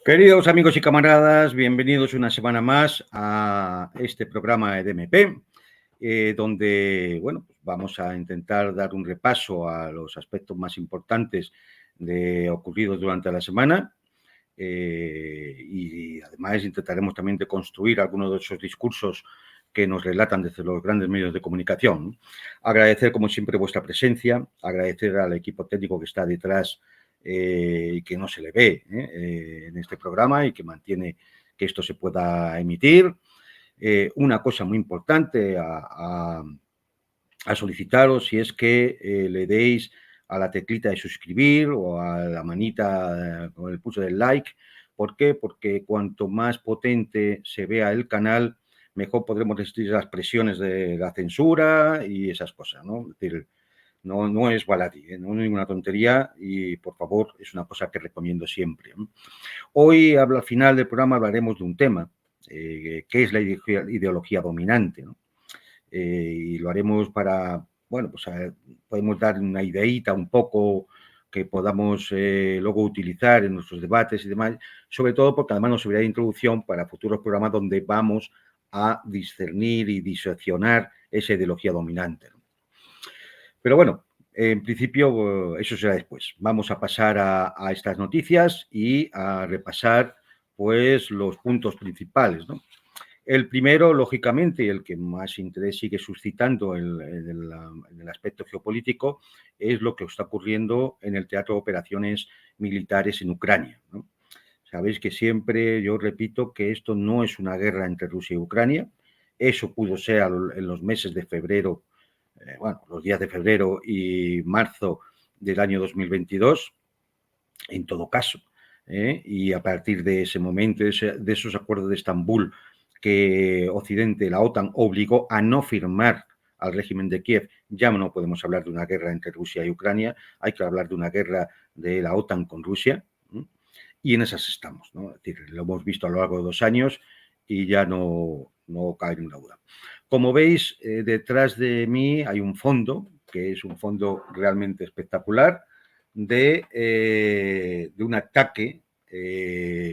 Queridos amigos y camaradas, bienvenidos una semana más a este programa EDMP, donde vamos a intentar dar un repaso a los aspectos más importantes ocurridos durante la semana y además intentaremos también de construir algunos de esos discursos que nos relatan desde los grandes medios de comunicación. Agradecer, como siempre, vuestra presencia, agradecer al equipo técnico que está detrás y que no se le ve en este programa y que mantiene que esto se pueda emitir. Una cosa muy importante a solicitaros, si es que le deis a la teclita de suscribir o a la manita con el pulso del like. ¿Por qué? Porque cuanto más potente se vea el canal, mejor podremos resistir las presiones de la censura y esas cosas, ¿no? Es decir, no es baladí, no es ninguna tontería y, por favor, es una cosa que recomiendo siempre. Hoy, al final del programa, hablaremos de un tema, que es la ideología dominante, ¿no? Y lo haremos para, podemos dar una ideita un poco que podamos luego utilizar en nuestros debates y demás, sobre todo porque además nos servirá de introducción para futuros programas donde vamos a discernir y diseccionar esa ideología dominante, ¿no? Pero bueno, en principio eso será después. Vamos a pasar a estas noticias y a repasar pues los puntos principales, ¿no? El primero, lógicamente, el que más interés sigue suscitando en el aspecto geopolítico, es lo que está ocurriendo en el teatro de operaciones militares en Ucrania, ¿no? Sabéis que siempre yo repito que esto no es una guerra entre Rusia y Ucrania. Eso pudo ser en los meses de febrero, los días de febrero y marzo del año 2022, en todo caso. Y a partir de ese momento, de esos acuerdos de Estambul, que Occidente, la OTAN, obligó a no firmar al régimen de Kiev, ya no podemos hablar de una guerra entre Rusia y Ucrania, hay que hablar de una guerra de la OTAN con Rusia, y en esas estamos, ¿no? Es decir, lo hemos visto a lo largo de 2 años y ya no cabe ninguna duda. Como veis, detrás de mí hay un fondo, que es un fondo realmente espectacular, de un ataque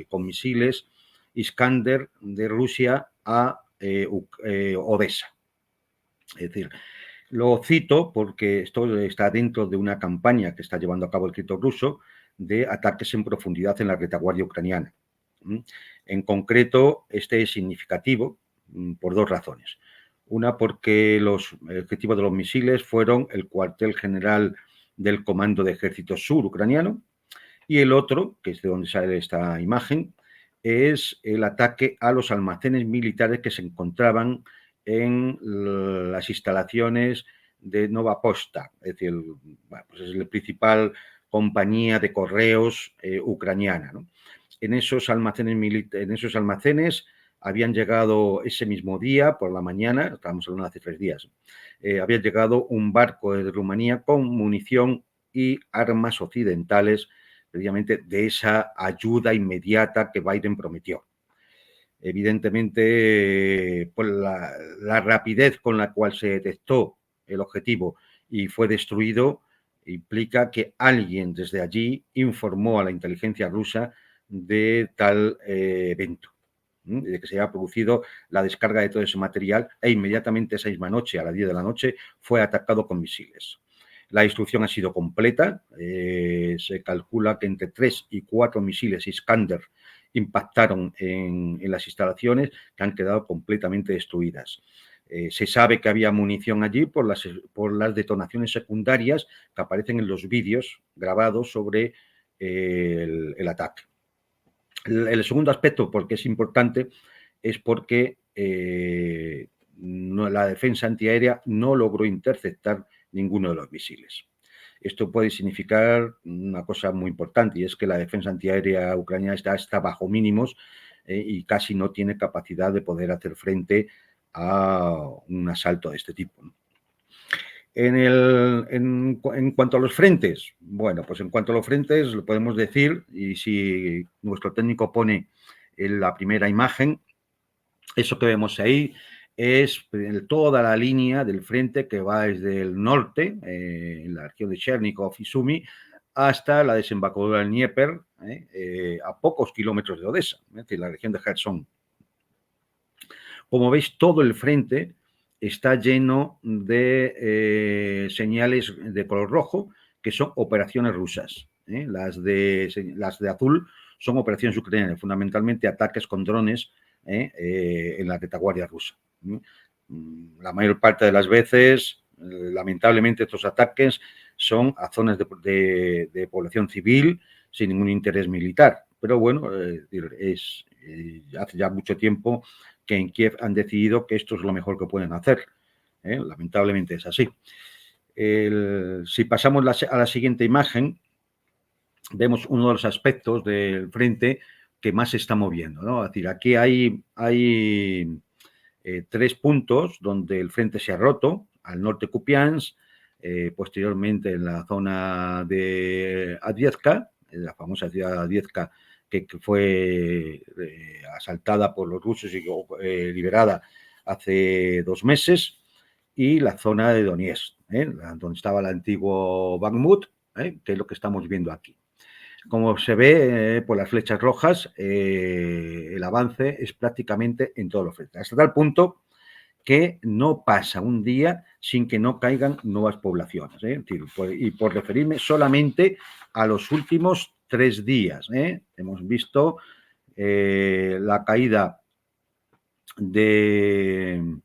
con misiles Iskander de Rusia a Odessa. Es decir, lo cito porque esto está dentro de una campaña que está llevando a cabo el ejército ruso de ataques en profundidad en la retaguardia ucraniana. En concreto, este es significativo por 2 razones. Una, porque el objetivo de los misiles fueron el cuartel general del Comando de Ejército Sur ucraniano, y el otro, que es de donde sale esta imagen, es el ataque a los almacenes militares que se encontraban en las instalaciones de Nova Posta, es decir, pues es la principal compañía de correos ucraniana, ¿no? En esos almacenes habían llegado ese mismo día, por la mañana, estábamos hablando hace 3 días, había llegado un barco de Rumanía con munición y armas occidentales, precisamente de esa ayuda inmediata que Biden prometió. Evidentemente, pues la rapidez con la cual se detectó el objetivo y fue destruido implica que alguien desde allí informó a la inteligencia rusa de tal evento, de que se había producido la descarga de todo ese material, e inmediatamente esa misma noche, a las 10 de la noche, fue atacado con misiles. La destrucción ha sido completa, se calcula que entre 3 y 4 misiles Iskander impactaron en las instalaciones, que han quedado completamente destruidas. Se sabe que había munición allí por las detonaciones secundarias que aparecen en los vídeos grabados sobre el ataque. El segundo aspecto, porque es importante, es porque la defensa antiaérea no logró interceptar ninguno de los misiles. Esto puede significar una cosa muy importante, y es que la defensa antiaérea ucraniana está bajo mínimos y casi no tiene capacidad de poder hacer frente a un asalto de este tipo. En cuanto a los frentes, bueno, pues en cuanto a los frentes, lo podemos decir, y si nuestro técnico pone en la primera imagen, eso que vemos ahí es toda la línea del frente que va desde el norte, en la región de Chernígov y Sumy, hasta la desembocadura del Dnieper, a pocos kilómetros de Odessa, es decir, la región de Kherson. Como veis, todo el frente está lleno de señales de color rojo, que son operaciones rusas. Las de azul son operaciones ucranianas, fundamentalmente ataques con drones en la retaguardia rusa. La mayor parte de las veces, lamentablemente, estos ataques son a zonas de población civil sin ningún interés militar. Pero bueno, hace ya mucho tiempo que en Kiev han decidido que esto es lo mejor que pueden hacer. Lamentablemente es así. Si pasamos a la siguiente imagen, vemos uno de los aspectos del frente que más se está moviendo, ¿no? Es decir, aquí hay 3 puntos donde el frente se ha roto: al norte Kupiansk, posteriormente en la zona de Adviezka, la famosa ciudad de Adviezka, que fue asaltada por los rusos y liberada hace 2 meses, y la zona de Donetsk, donde estaba el antiguo Bakhmut, que es lo que estamos viendo aquí. Como se ve por las flechas rojas, el avance es prácticamente en todos los frentes, hasta tal punto que no pasa un día sin que no caigan nuevas poblaciones. Y por referirme solamente a los últimos 3 días. Hemos visto la caída de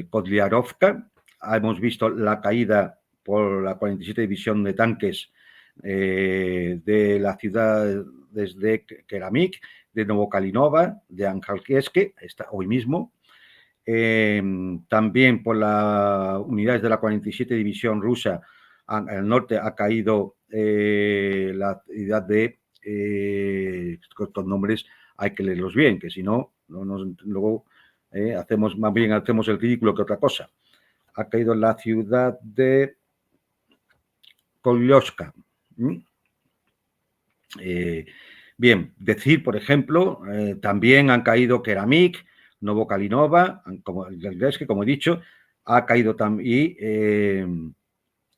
Kodliarovka, hemos visto la caída por la 47 División de Tanques de la ciudad desde Keramik, de Novokalinova, de Ankalkieske, hoy mismo. También por las unidades de la 47 División rusa al norte ha caído la ciudad de estos nombres hay que leerlos bien, que si no, luego hacemos el ridículo que otra cosa. Ha caído la ciudad de Kolyoska. Bien, decir, por ejemplo, también han caído Keramik, Novokalinova, como he dicho, ha caído también.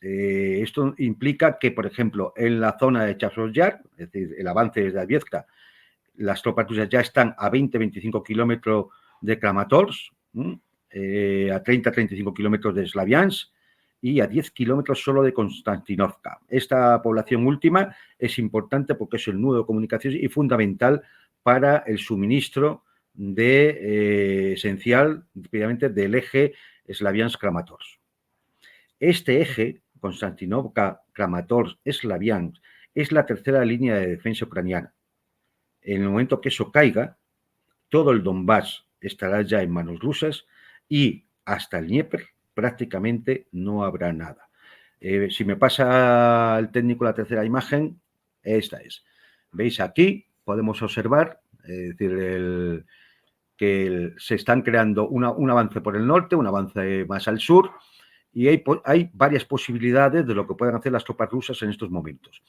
Esto implica que, por ejemplo, en la zona de Chasiv-Yar, es decir, el avance desde Adviezka, las tropas rusas ya están a 20-25 kilómetros de Kramatorsk, a 30-35 kilómetros de Slaviansk y a 10 kilómetros solo de Konstantinovka. Esta población última es importante porque es el nudo de comunicaciones y fundamental para el suministro esencial, previamente, del eje Slaviansk-Kramatorsk. Este eje, Konstantinovka, Kramatorsk, Slaviansk, es la tercera línea de defensa ucraniana. En el momento que eso caiga, todo el Donbass estará ya en manos rusas y hasta el Dnieper prácticamente no habrá nada. Si me pasa el técnico la tercera imagen, esta es. Veis aquí, podemos observar, es decir, que se están creando un avance por el norte, un avance más al sur, y hay varias posibilidades de lo que pueden hacer las tropas rusas en estos momentos.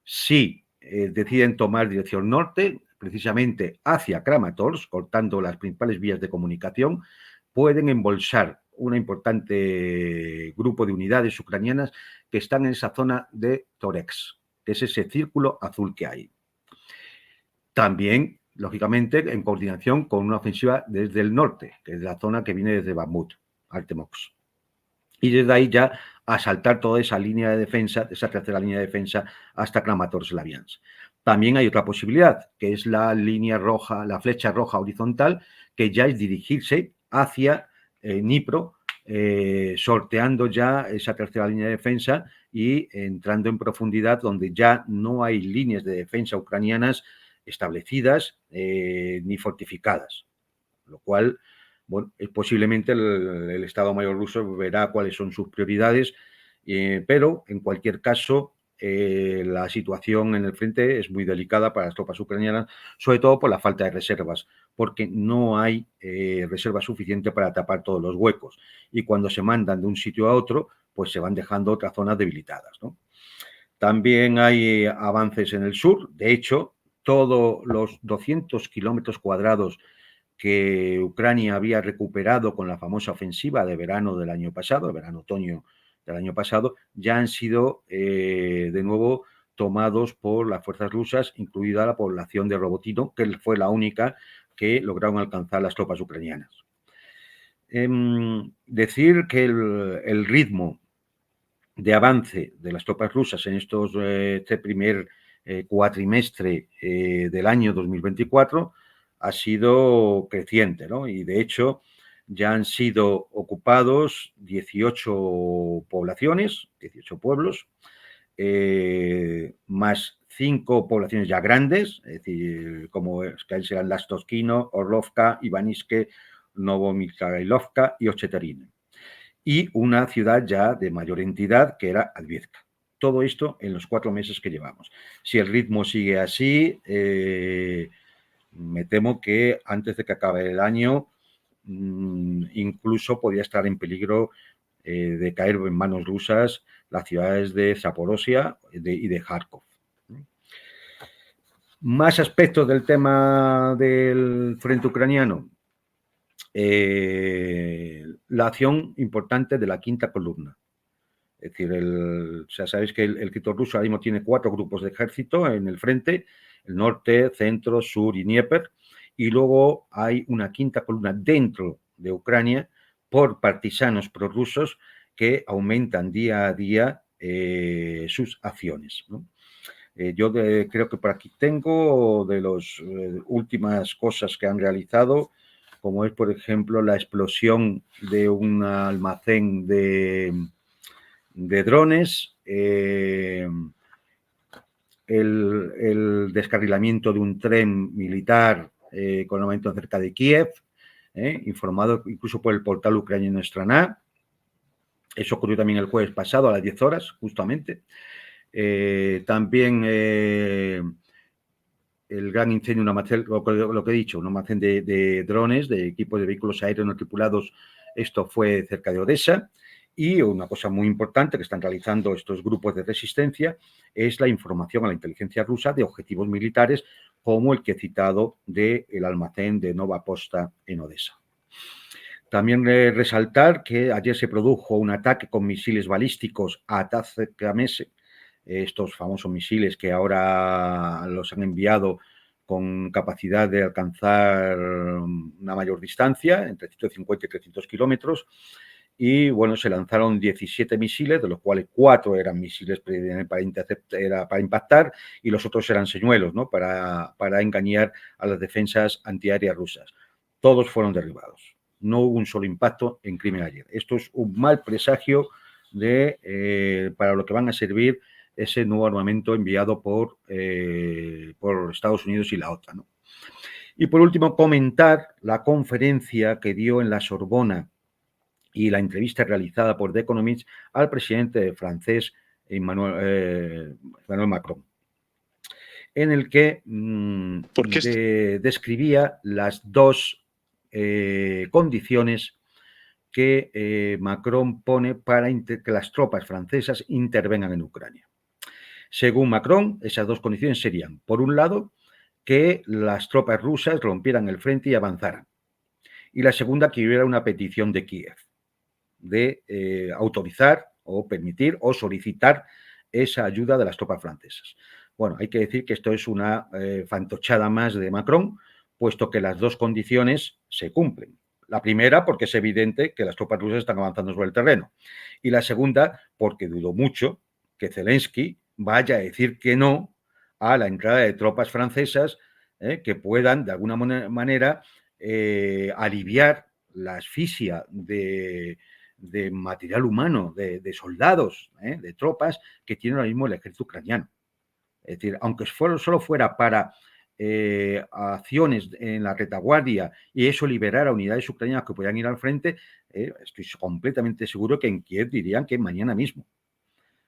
Si deciden tomar dirección norte, precisamente hacia Kramatorsk, cortando las principales vías de comunicación, pueden embolsar un importante grupo de unidades ucranianas que están en esa zona de Toretsk, que es ese círculo azul que hay. También, lógicamente, en coordinación con una ofensiva desde el norte, que es la zona que viene desde Bakhmut, Artemovsk. Y desde ahí ya asaltar toda esa línea de defensa, esa tercera línea de defensa hasta Kramatorsk-Slaviansk. También hay otra posibilidad, que es la línea roja, la flecha roja horizontal, que ya es dirigirse hacia Dnipro, sorteando ya esa tercera línea de defensa y entrando en profundidad donde ya no hay líneas de defensa ucranianas establecidas ni fortificadas, lo cual, bueno, posiblemente el Estado Mayor ruso verá cuáles son sus prioridades, pero en cualquier caso la situación en el frente es muy delicada para las tropas ucranianas, sobre todo por la falta de reservas, porque no hay reservas suficientes para tapar todos los huecos, y cuando se mandan de un sitio a otro, pues se van dejando otras zonas debilitadas, ¿no? También hay avances en el sur. De hecho, todos los 200 kilómetros cuadrados que Ucrania había recuperado con la famosa ofensiva de verano del año pasado, de verano-otoño del año pasado, ya han sido de nuevo tomados por las fuerzas rusas, incluida la población de Robotino, que fue la única que lograron alcanzar las tropas ucranianas. Decir que el ritmo de avance de las tropas rusas en este primer cuatrimestre del año 2024 ha sido creciente, ¿no? Y de hecho ya han sido ocupados 18 poblaciones, 18 pueblos, más 5 poblaciones ya grandes, es decir, como que serán Lastoskino, Orlovka, Ivaniske, Novomikhailovka y Ochetarine, y una ciudad ya de mayor entidad que era Adviezka. Todo esto en los 4 meses que llevamos. Si el ritmo sigue así, me temo que antes de que acabe el año incluso podría estar en peligro de caer en manos rusas las ciudades de Zaporozhia y de Kharkov. Más aspectos del tema del frente ucraniano. La acción importante de la quinta columna. Es decir, ya sabéis que el ejército ruso ahora mismo tiene 4 grupos de ejército en el frente, el norte, centro, sur y Dnieper, y luego hay una quinta columna dentro de Ucrania por partisanos prorrusos que aumentan día a día sus acciones, ¿no? Yo creo que por aquí tengo de las últimas cosas que han realizado, como es, por ejemplo, la explosión de un almacén de drones, el descarrilamiento de un tren militar con armamento cerca de Kiev, informado incluso por el portal ucraniano Strana. Eso ocurrió también el jueves pasado a las 10 horas, justamente. También el gran incendio, lo que he dicho, un almacén de drones, de equipos de vehículos aéreos no tripulados, esto fue cerca de Odessa. Y una cosa muy importante que están realizando estos grupos de resistencia es la información a la inteligencia rusa de objetivos militares, como el que he citado del almacén de Nova Posta en Odessa. También resaltar que ayer se produjo un ataque con misiles balísticos a Taz-Kamese, estos famosos misiles que ahora los han enviado con capacidad de alcanzar una mayor distancia, entre 150 y 300 kilómetros, y bueno, se lanzaron 17 misiles, de los cuales 4 eran misiles para impactar y los otros eran señuelos, ¿no? para engañar a las defensas antiaéreas rusas. Todos fueron derribados. No hubo un solo impacto en Crimea ayer. Esto es un mal presagio para lo que van a servir ese nuevo armamento enviado por Estados Unidos y la OTAN, ¿no? Y por último, comentar la conferencia que dio en la Sorbona y la entrevista realizada por The Economist al presidente francés Emmanuel Macron, en el que describía las 2 condiciones que Macron pone para que las tropas francesas intervengan en Ucrania. Según Macron, esas 2 condiciones serían, por un lado, que las tropas rusas rompieran el frente y avanzaran. Y la segunda, que hubiera una petición de Kiev de autorizar o permitir o solicitar esa ayuda de las tropas francesas. Bueno, hay que decir que esto es una fantochada más de Macron, puesto que las 2 condiciones se cumplen. La primera, porque es evidente que las tropas rusas están avanzando sobre el terreno. Y la segunda, porque dudo mucho que Zelensky vaya a decir que no a la entrada de tropas francesas que puedan, de alguna manera, aliviar la asfixia de material humano, de soldados, de tropas que tiene ahora mismo el ejército ucraniano. Es decir, aunque solo fuera para acciones en la retaguardia y eso liberara unidades ucranianas que puedan ir al frente, estoy completamente seguro que en Kiev dirían que mañana mismo.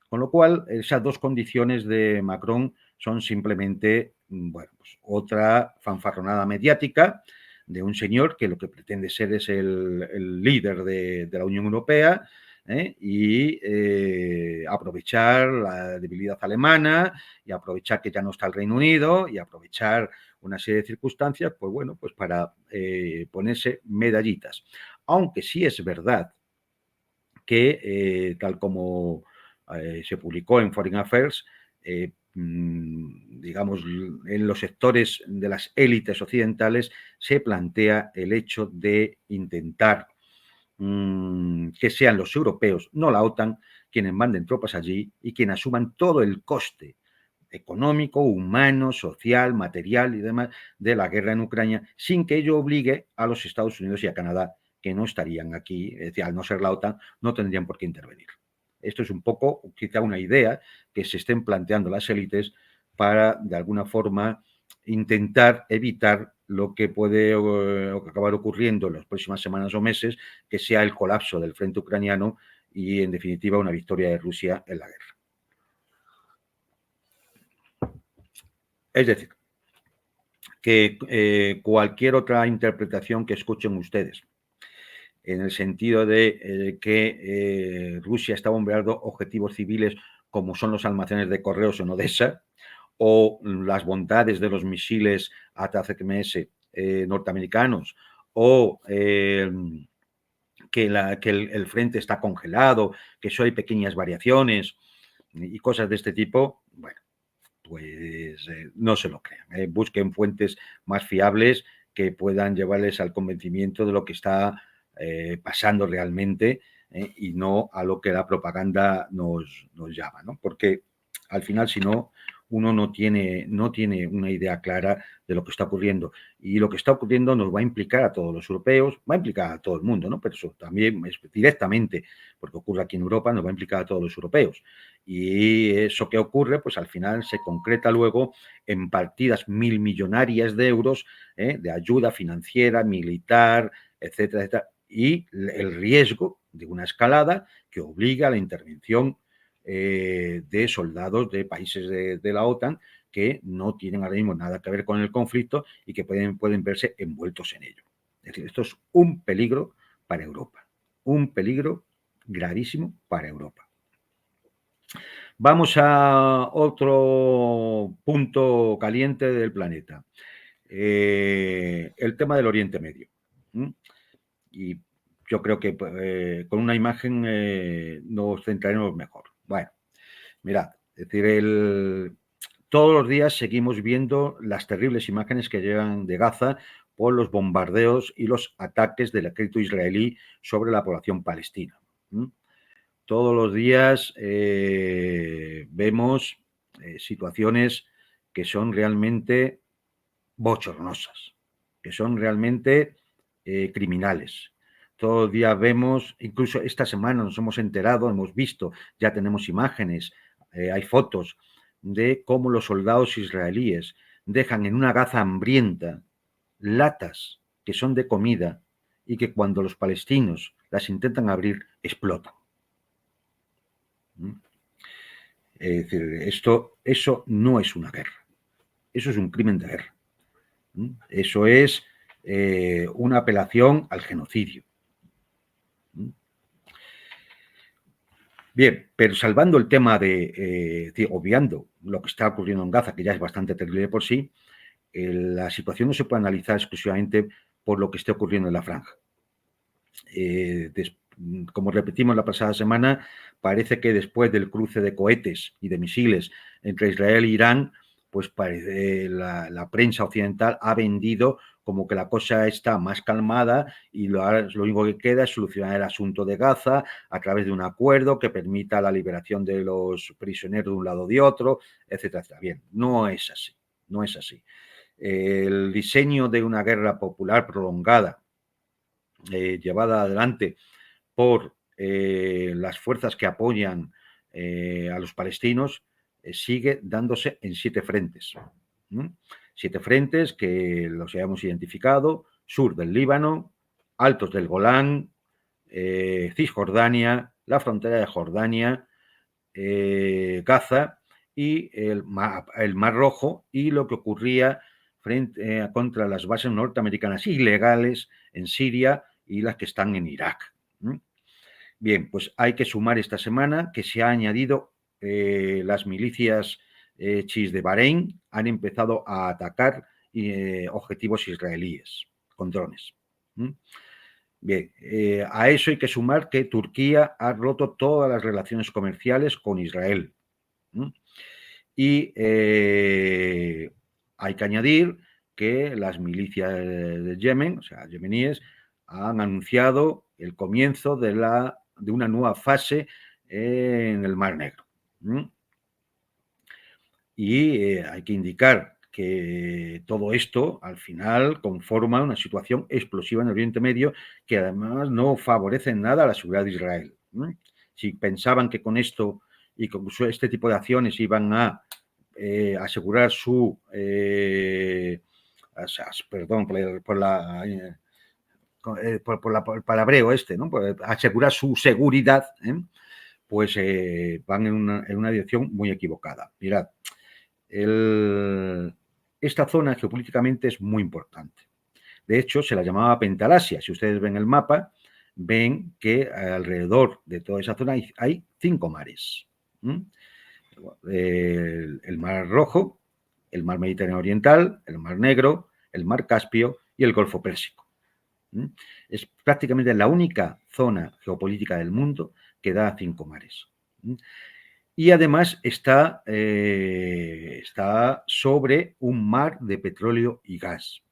Con lo cual, esas dos condiciones de Macron son simplemente, bueno, pues otra fanfarronada mediática de un señor que lo que pretende ser es el líder de la Unión Europea y aprovechar la debilidad alemana y aprovechar que ya no está el Reino Unido y aprovechar una serie de circunstancias, pues bueno, pues para ponerse medallitas. Aunque sí es verdad que, tal como se publicó en Foreign Affairs, digamos, en los sectores de las élites occidentales se plantea el hecho de intentar que sean los europeos, no la OTAN, quienes manden tropas allí y quienes asuman todo el coste económico, humano, social, material y demás de la guerra en Ucrania, sin que ello obligue a los Estados Unidos y a Canadá, que no estarían aquí, es decir, al no ser la OTAN, no tendrían por qué intervenir. Esto es un poco, quizá una idea que se estén planteando las élites para, de alguna forma, intentar evitar lo que puede acabar ocurriendo en las próximas semanas o meses, que sea el colapso del frente ucraniano y, en definitiva, una victoria de Rusia en la guerra. Es decir, que cualquier otra interpretación que escuchen ustedes, en el sentido de que Rusia está bombardeando objetivos civiles como son los almacenes de correos en Odessa, o las bondades de los misiles ATACMS norteamericanos, o que el frente está congelado, que solo hay pequeñas variaciones y cosas de este tipo, bueno, pues no se lo crean. Busquen fuentes más fiables que puedan llevarles al convencimiento de lo que está pasando realmente y no a lo que la propaganda nos llama, ¿no? Porque al final, si no, uno no tiene una idea clara de lo que está ocurriendo. Y lo que está ocurriendo nos va a implicar a todos los europeos, va a implicar a todo el mundo, ¿no? Pero eso también es directamente, porque ocurre aquí en Europa, nos va a implicar a todos los europeos. Y eso que ocurre, pues al final se concreta luego en partidas milmillonarias de euros de ayuda financiera, militar, etcétera, etcétera, y el riesgo de una escalada que obliga a la intervención de soldados de países de la OTAN que no tienen ahora mismo nada que ver con el conflicto y que pueden verse envueltos en ello. Es decir, esto es un peligro para Europa, un peligro gravísimo para Europa. Vamos a otro punto caliente del planeta, el tema del Oriente Medio. Y yo creo que con una imagen nos centraremos mejor. Bueno, mirad, es decir, todos los días seguimos viendo las terribles imágenes que llegan de Gaza por los bombardeos y los ataques del ejército israelí sobre la población palestina. Todos los días vemos situaciones que son realmente bochornosas, que son realmente criminales. Todos los días vemos, incluso esta semana nos hemos enterado, hemos visto, ya tenemos imágenes, hay fotos de cómo los soldados israelíes dejan en una Gaza hambrienta latas que son de comida y que cuando los palestinos las intentan abrir explotan. Es decir, eso no es una guerra, eso es un crimen de guerra. Eso es una apelación al genocidio. Bien, pero salvando el tema obviando lo que está ocurriendo en Gaza, que ya es bastante terrible de por sí, la situación no se puede analizar exclusivamente por lo que esté ocurriendo en la franja. Como repetimos la pasada semana, parece que después del cruce de cohetes y de misiles entre Israel e Irán, pues la prensa occidental ha vendido como que la cosa está más calmada y lo único que queda es solucionar el asunto de Gaza a través de un acuerdo que permita la liberación de los prisioneros de un lado o de otro, etcétera, etcétera. Bien, no es así, no es así. El diseño de una guerra popular prolongada, llevada adelante por las fuerzas que apoyan a los palestinos, sigue dándose en 7 frentes. 7 frentes que los hayamos identificado: sur del Líbano, altos del Golán, Cisjordania, la frontera de Jordania, Gaza y el Mar Rojo, y lo que ocurría contra las bases norteamericanas ilegales en Siria y las que están en Irak. Bien, pues hay que sumar esta semana que se ha añadido las milicias chiíes de Bahrein han empezado a atacar objetivos israelíes con drones. Bien, a eso hay que sumar que Turquía ha roto todas las relaciones comerciales con Israel. Y hay que añadir que las milicias de Yemen, o sea, yemeníes, han anunciado el comienzo de una nueva fase en el Mar Negro. Y hay que indicar que todo esto, al final, conforma una situación explosiva en el Oriente Medio que además no favorece en nada a la seguridad de Israel. Si pensaban que con esto y con este tipo de acciones iban a asegurar su... perdón por el palabreo ¿no? Por asegurar su seguridad, pues van en una dirección muy equivocada. Mirad, esta zona geopolíticamente es muy importante. De hecho, se la llamaba Pentalasia. Si ustedes ven el mapa, ven que alrededor de toda esa zona hay 5 mares. El Mar Rojo, el Mar Mediterráneo Oriental, el Mar Negro, el Mar Caspio y el Golfo Pérsico. Es prácticamente la única zona geopolítica del mundo que da 5 mares. Y además está sobre un mar de petróleo y gas.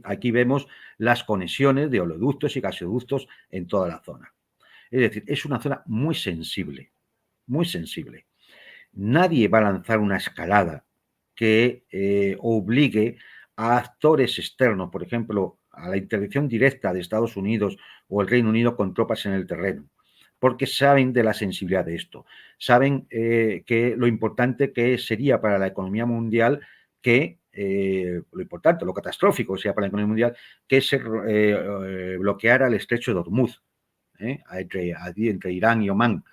Aquí vemos las conexiones de oleoductos y gasoductos en toda la zona. Es decir, es una zona muy sensible, muy sensible. Nadie va a lanzar una escalada que obligue a actores externos, por ejemplo, a la intervención directa de Estados Unidos o el Reino Unido con tropas en el terreno, porque saben de la sensibilidad de esto, saben que lo importante que sería para la economía mundial que lo importante, lo catastrófico sea para la economía mundial que se bloqueara el estrecho de Hormuz entre Irán y Omán,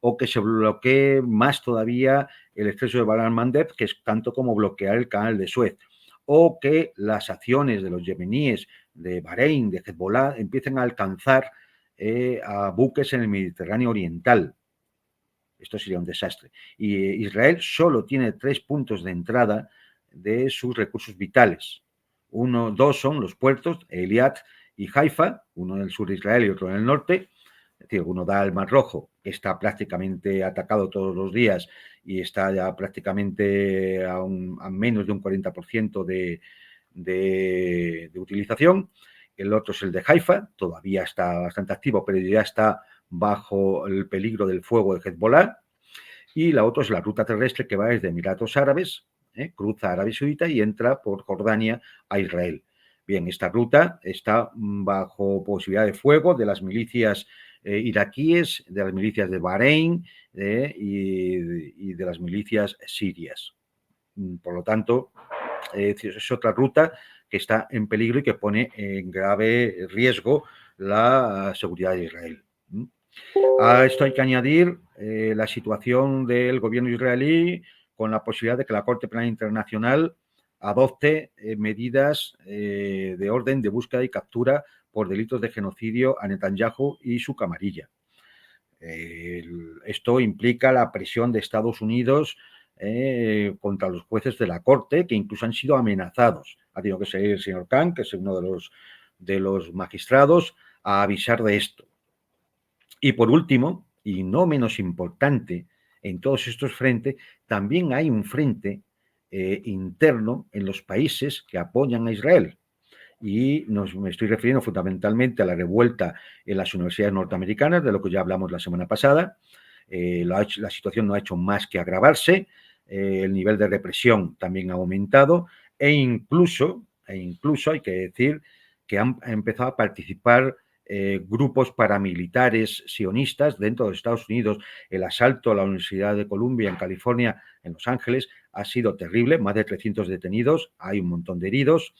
o que se bloquee más todavía el estrecho de Bab el-Mandeb, que es tanto como bloquear el canal de Suez, o que las acciones de los yemeníes, de Bahrein, de Hezbollah, empiecen a alcanzar a buques en el Mediterráneo Oriental. Esto sería un desastre. Y Israel solo tiene 3 puntos de entrada de sus recursos vitales. 2 son los puertos, Eilat y Haifa, uno en el sur de Israel y otro en el norte. Es decir, uno da al Mar Rojo, que está prácticamente atacado todos los días y está ya prácticamente a menos de un 40% de utilización. El otro es el de Haifa, todavía está bastante activo, pero ya está bajo el peligro del fuego de Hezbollah. Y la otra es la ruta terrestre que va desde Emiratos Árabes, cruza Arabia Saudita y entra por Jordania a Israel. Bien, esta ruta está bajo posibilidad de fuego de las milicias iraquíes, de las milicias de Bahrein y de las milicias sirias. Por lo tanto, es otra ruta que está en peligro y que pone en grave riesgo la seguridad de Israel. A esto hay que añadir la situación del gobierno israelí con la posibilidad de que la Corte Penal Internacional adopte medidas de orden de búsqueda y captura por delitos de genocidio a Netanyahu y su camarilla. Esto implica la presión de Estados Unidos contra los jueces de la Corte, que incluso han sido amenazados. Ha tenido que salir el señor Khan, que es uno de los magistrados, a avisar de esto. Y por último, y no menos importante, en todos estos frentes, también hay un frente interno en los países que apoyan a Israel. Y me estoy refiriendo fundamentalmente a la revuelta en las universidades norteamericanas, de lo que ya hablamos la semana pasada. La situación no ha hecho más que agravarse, el nivel de represión también ha aumentado e incluso hay que decir que han empezado a participar grupos paramilitares sionistas dentro de Estados Unidos. El asalto a la Universidad de Columbia en California, en Los Ángeles, ha sido terrible, más de 300 detenidos, hay un montón de heridos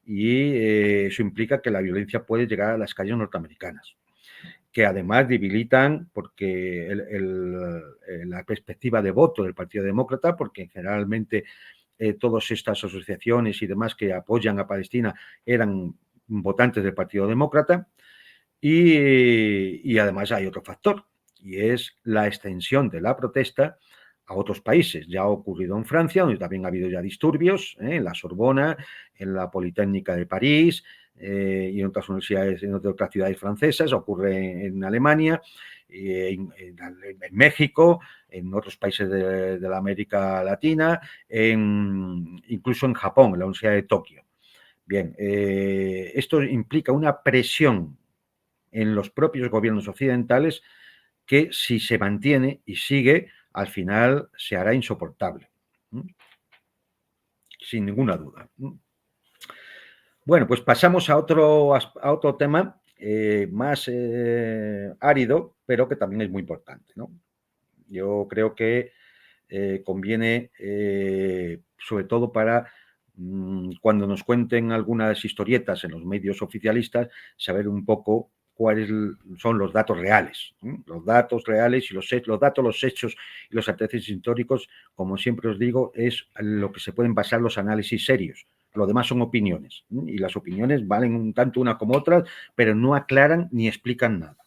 y eso implica que la violencia puede llegar a las calles norteamericanas, que además debilitan porque la perspectiva de voto del Partido Demócrata, porque generalmente todas estas asociaciones y demás que apoyan a Palestina eran votantes del Partido Demócrata. Y además hay otro factor, y es la extensión de la protesta a otros países. Ya ha ocurrido en Francia, donde también ha habido ya disturbios, en la Sorbona, en la Politécnica de París y en otras universidades, en otras ciudades francesas. Ocurre en Alemania, en México, en otros países de la América Latina, incluso en Japón, en la Universidad de Tokio. Bien, esto implica una presión en los propios gobiernos occidentales que, si se mantiene y sigue, al final se hará insoportable, sin ninguna duda. Bueno, pues pasamos a otro tema más árido, pero que también es muy importante, ¿no? Yo creo que conviene, sobre todo para cuando nos cuenten algunas historietas en los medios oficialistas, saber un poco cuáles son los datos reales. Los datos reales y los datos, los hechos y los antecedentes históricos, como siempre os digo, es lo que se pueden basar los análisis serios. Lo demás son opiniones, y las opiniones valen un tanto una como otras, pero no aclaran ni explican nada.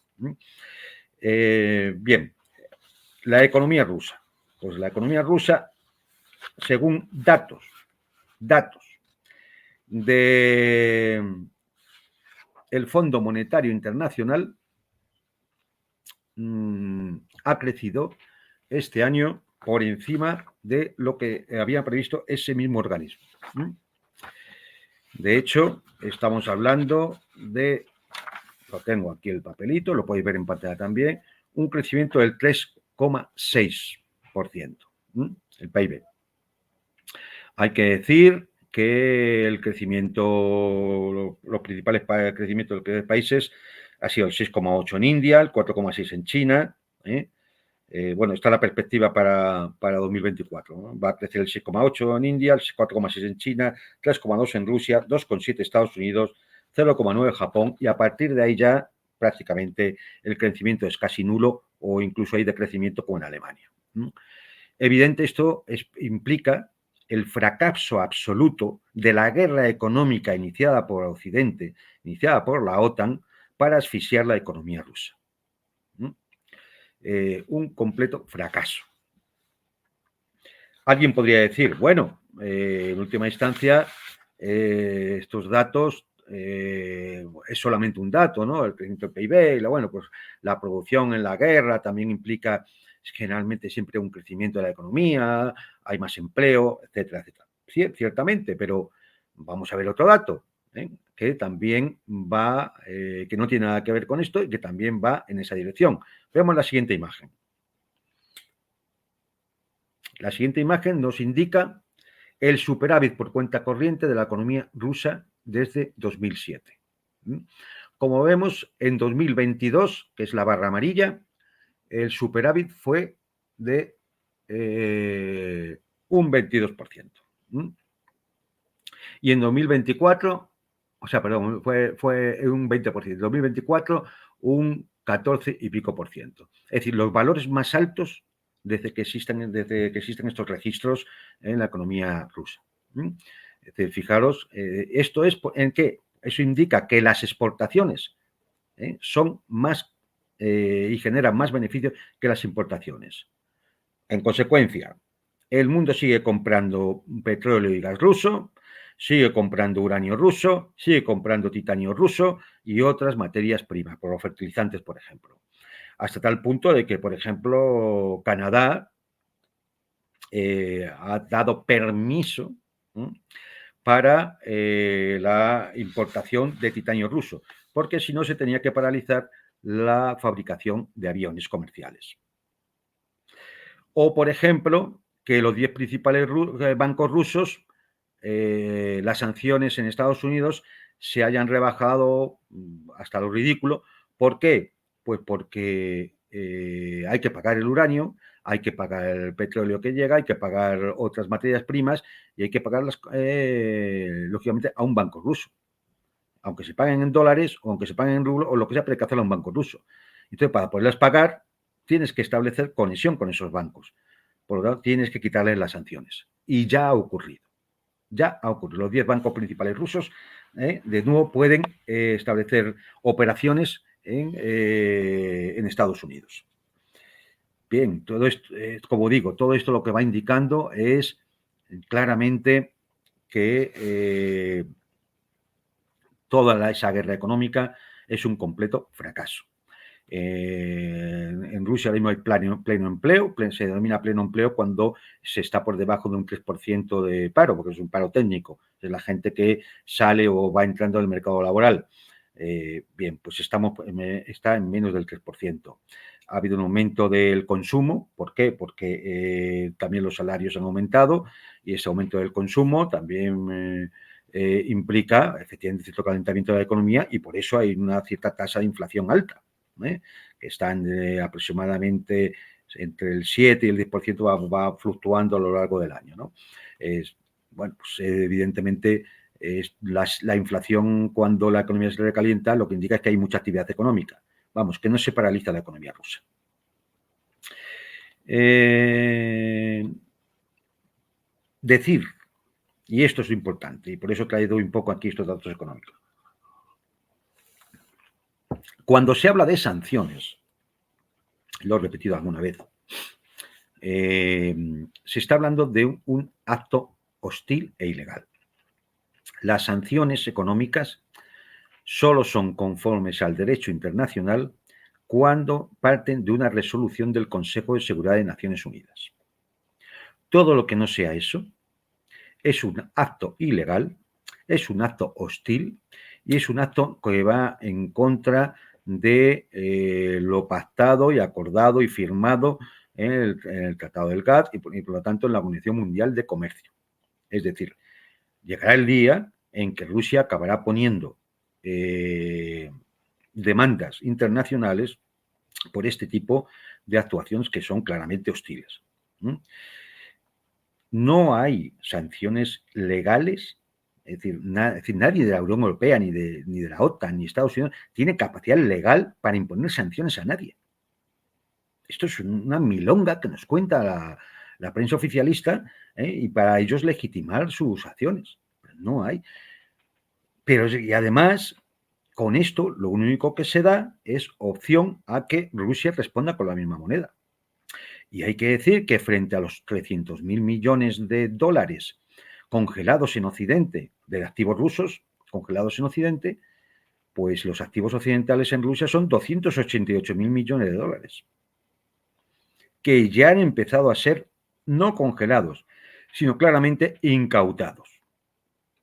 Bien, la economía rusa. Pues la economía rusa, según datos del Fondo Monetario Internacional, ha crecido este año por encima de lo que había previsto ese mismo organismo. De hecho, estamos hablando de, lo tengo aquí el papelito, lo podéis ver en pantalla también, un crecimiento del 3,6%, el PIB. Hay que decir que el crecimiento, los principales crecimientos de los países ha sido el 6,8 en India, el 4,6 en China. Bueno, está la perspectiva para 2024, ¿no? Va a crecer el 6,8 en India, el 4,6 en China, 3,2 en Rusia, 2,7 Estados Unidos, 0,9 Japón, y a partir de ahí ya prácticamente el crecimiento es casi nulo, o incluso hay decrecimiento como en Alemania. Evidente, esto implica el fracaso absoluto de la guerra económica iniciada por Occidente, iniciada por la OTAN, para asfixiar la economía rusa. Un completo fracaso. Alguien podría decir, bueno, en última instancia, estos datos es solamente un dato, ¿no? El crecimiento del PIB, bueno, pues la producción en la guerra también implica generalmente siempre un crecimiento de la economía, hay más empleo, etcétera, etcétera. Sí, ciertamente, pero vamos a ver otro dato, que también va, que no tiene nada que ver con esto y que también va en esa dirección. Veamos la siguiente imagen. La siguiente imagen nos indica el superávit por cuenta corriente de la economía rusa desde 2007. Como vemos, en 2022, que es la barra amarilla, el superávit fue de un 22%. Y en 2024, o sea, perdón, fue un 20%. En 2024, un 14 y pico por ciento. Es decir, los valores más altos desde que existen estos registros en la economía rusa. Es decir, fijaros, esto es en qué. Eso indica que las exportaciones son más y generan más beneficios que las importaciones. En consecuencia, el mundo sigue comprando petróleo y gas ruso, sigue comprando uranio ruso, sigue comprando titanio ruso y otras materias primas, por los fertilizantes, por ejemplo. Hasta tal punto de que, por ejemplo, Canadá ha dado permiso para la importación de titanio ruso, porque si no se tenía que paralizar la fabricación de aviones comerciales. O, por ejemplo, que los 10 principales bancos rusos, las sanciones en Estados Unidos se hayan rebajado hasta lo ridículo. ¿Por qué? Pues porque hay que pagar el uranio, hay que pagar el petróleo que llega, hay que pagar otras materias primas y hay que pagarlas, lógicamente, a un banco ruso. Aunque se paguen en dólares o aunque se paguen en rublos o lo que sea, pero hay que hacerlo a un banco ruso. Entonces, para poderlas pagar, tienes que establecer conexión con esos bancos. Por lo tanto, tienes que quitarles las sanciones. Y ya ha ocurrido. Ya ha ocurrido. Los 10 bancos principales rusos, de nuevo, pueden establecer operaciones en Estados Unidos. Bien, todo esto, como digo, todo esto lo que va indicando es claramente que toda esa guerra económica es un completo fracaso. En Rusia ahora mismo hay pleno empleo, se denomina pleno empleo cuando se está por debajo de un 3% de paro, porque es un paro técnico, es la gente que sale o va entrando al mercado laboral. Bien, pues está en menos del 3%. Ha habido un aumento del consumo, ¿por qué? Porque también los salarios han aumentado y ese aumento del consumo también implica efectivamente cierto calentamiento de la economía y por eso hay una cierta tasa de inflación alta. Que están aproximadamente entre el 7 y el 10% va fluctuando a lo largo del año, ¿no? Bueno, pues evidentemente la inflación cuando la economía se recalienta lo que indica es que hay mucha actividad económica. Vamos, que no se paraliza la economía rusa. Decir, y esto es importante, y por eso he traído un poco aquí estos datos económicos. Cuando se habla de sanciones, lo he repetido alguna vez, se está hablando de un acto hostil e ilegal. Las sanciones económicas solo son conformes al derecho internacional cuando parten de una resolución del Consejo de Seguridad de Naciones Unidas. Todo lo que no sea eso es un acto ilegal, es un acto hostil y es un acto que va en contra de lo pactado y acordado y firmado en el Tratado del GATT y por lo tanto en la Organización Mundial de Comercio. Es decir, llegará el día en que Rusia acabará poniendo demandas internacionales por este tipo de actuaciones que son claramente hostiles. No hay sanciones legales, es decir, nadie de la Unión Europea, ni de la OTAN, ni Estados Unidos, tiene capacidad legal para imponer sanciones a nadie. Esto es una milonga que nos cuenta la prensa oficialista y para ellos legitimar sus acciones. No hay. Pero y además, con esto, lo único que se da es opción a que Rusia responda con la misma moneda. Y hay que decir que frente a los 300.000 millones de dólares congelados en Occidente, de activos rusos congelados en Occidente, pues los activos occidentales en Rusia son 288.000 millones de dólares, que ya han empezado a ser no congelados, sino claramente incautados.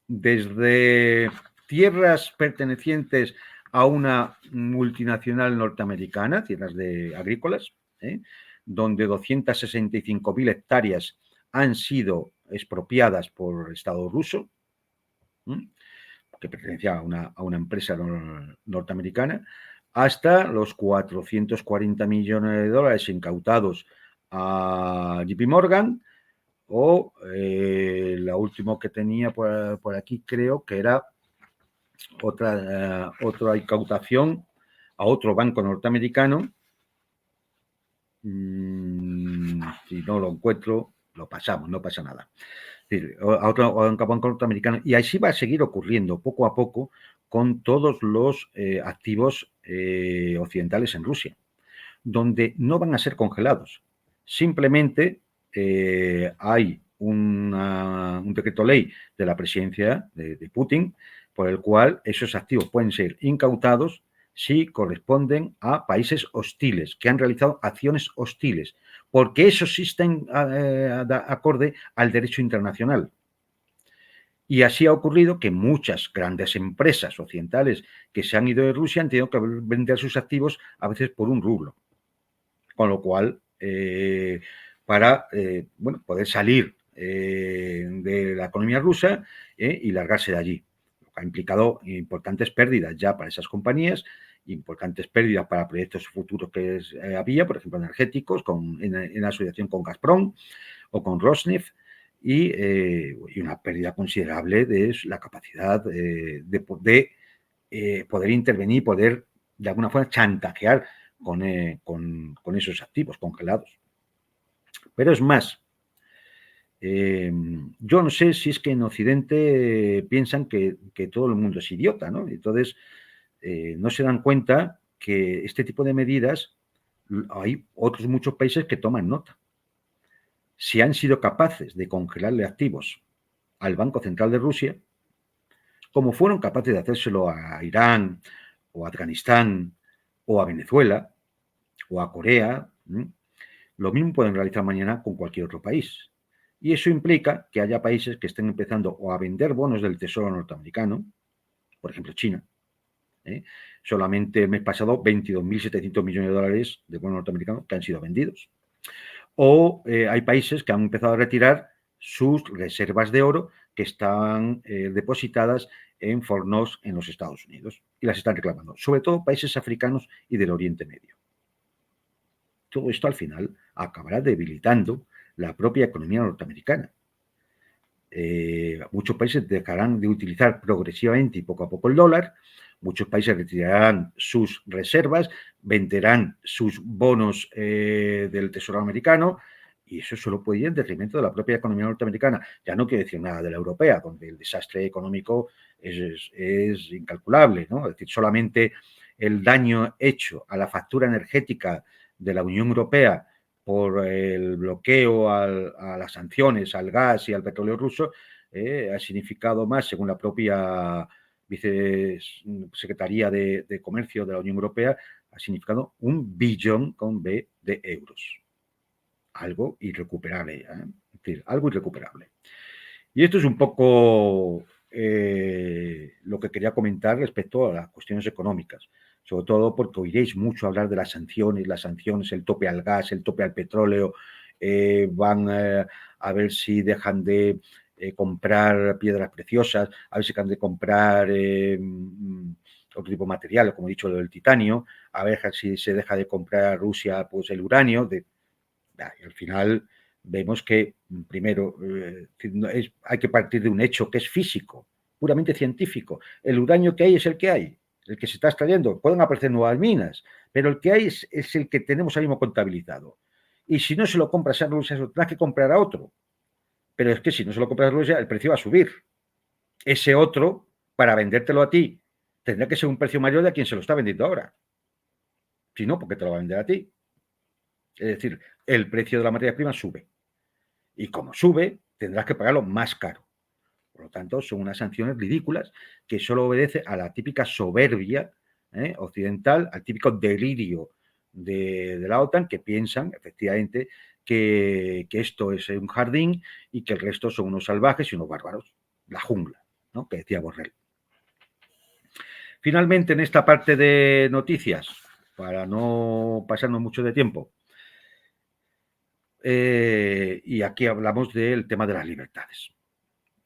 Desde tierras pertenecientes a una multinacional norteamericana, tierras agrícolas, donde 265.000 hectáreas han sido expropiadas por el Estado ruso, que pertenecía a una empresa norteamericana, hasta los 440 millones de dólares incautados a JP Morgan, o la última que tenía por aquí creo que era otra incautación a otro banco norteamericano. Si no lo encuentro, lo pasamos, no pasa nada. Es decir, a otro banco norteamericano. Y así va a seguir ocurriendo poco a poco con todos los activos occidentales en Rusia, donde no van a ser congelados. Simplemente hay un decreto ley de la presidencia de Putin por el cual esos activos pueden ser incautados si corresponden a países hostiles, que han realizado acciones hostiles, porque eso sí está acorde al derecho internacional. Y así ha ocurrido que muchas grandes empresas occidentales que se han ido de Rusia han tenido que vender sus activos a veces por un rublo. Con lo cual, para poder salir de la economía rusa y largarse de allí. Lo que ha implicado importantes pérdidas ya para esas compañías, importantes pérdidas para proyectos futuros que había, por ejemplo, energéticos, en asociación con Gazprom o con Rosneft, y una pérdida considerable de la capacidad de poder intervenir, poder de alguna forma chantajear con esos activos congelados. Pero es más, yo no sé si es que en Occidente piensan que todo el mundo es idiota, ¿no? Entonces, no se dan cuenta que este tipo de medidas hay otros muchos países que toman nota. Si han sido capaces de congelarle activos al Banco Central de Rusia, como fueron capaces de hacérselo a Irán o a Afganistán o a Venezuela o a Corea, lo mismo pueden realizar mañana con cualquier otro país. Y eso implica que haya países que estén empezando o a vender bonos del Tesoro norteamericano, por ejemplo China. Solamente el mes pasado 22.700 millones de dólares de bonos norteamericanos que han sido vendidos. O hay países que han empezado a retirar sus reservas de oro que están depositadas en fornos en los Estados Unidos y las están reclamando, sobre todo países africanos y del Oriente Medio. Todo esto al final acabará debilitando la propia economía norteamericana. Muchos países dejarán de utilizar progresivamente y poco a poco el dólar, muchos países retirarán sus reservas, venderán sus bonos del Tesoro americano, y eso solo puede ir en detrimento de la propia economía norteamericana. Ya no quiero decir nada de la europea, donde el desastre económico es incalculable, ¿no? Es decir, solamente el daño hecho a la factura energética de la Unión Europea por el bloqueo a las sanciones, al gas y al petróleo ruso, ha significado más, según la propia Vicesecretaría de Comercio de la Unión Europea, ha significado 1 billón con B de euros. Algo irrecuperable, es decir, algo irrecuperable. Y esto es un poco lo que quería comentar respecto a las cuestiones económicas, sobre todo porque oiréis mucho hablar de las sanciones, el tope al gas, el tope al petróleo, van a ver si dejan de comprar piedras preciosas, a ver si dejan de comprar otro tipo de material, como he dicho, el titanio, a ver si se deja de comprar a Rusia pues el uranio, y al final vemos que, primero, hay que partir de un hecho que es físico, puramente científico. El uranio que hay es el que hay, el que se está extrayendo. Pueden aparecer nuevas minas, pero el que hay es el que tenemos ahora mismo contabilizado. Y si no se lo compras a Rusia, se lo tendrás que comprar a otro. Pero es que si no se lo compras a Rusia, el precio va a subir. Ese otro, para vendértelo a ti, tendrá que ser un precio mayor de a quien se lo está vendiendo ahora. Si no, ¿por qué te lo va a vender a ti? Es decir, el precio de la materia prima sube. Y como sube, tendrás que pagarlo más caro. Por lo tanto, son unas sanciones ridículas que solo obedece a la típica soberbia occidental, al típico delirio de la OTAN, que piensan efectivamente que esto es un jardín y que el resto son unos salvajes y unos bárbaros. La jungla, ¿no?, que decía Borrell. Finalmente, en esta parte de noticias, para no pasarnos mucho de tiempo, y aquí hablamos del tema de las libertades.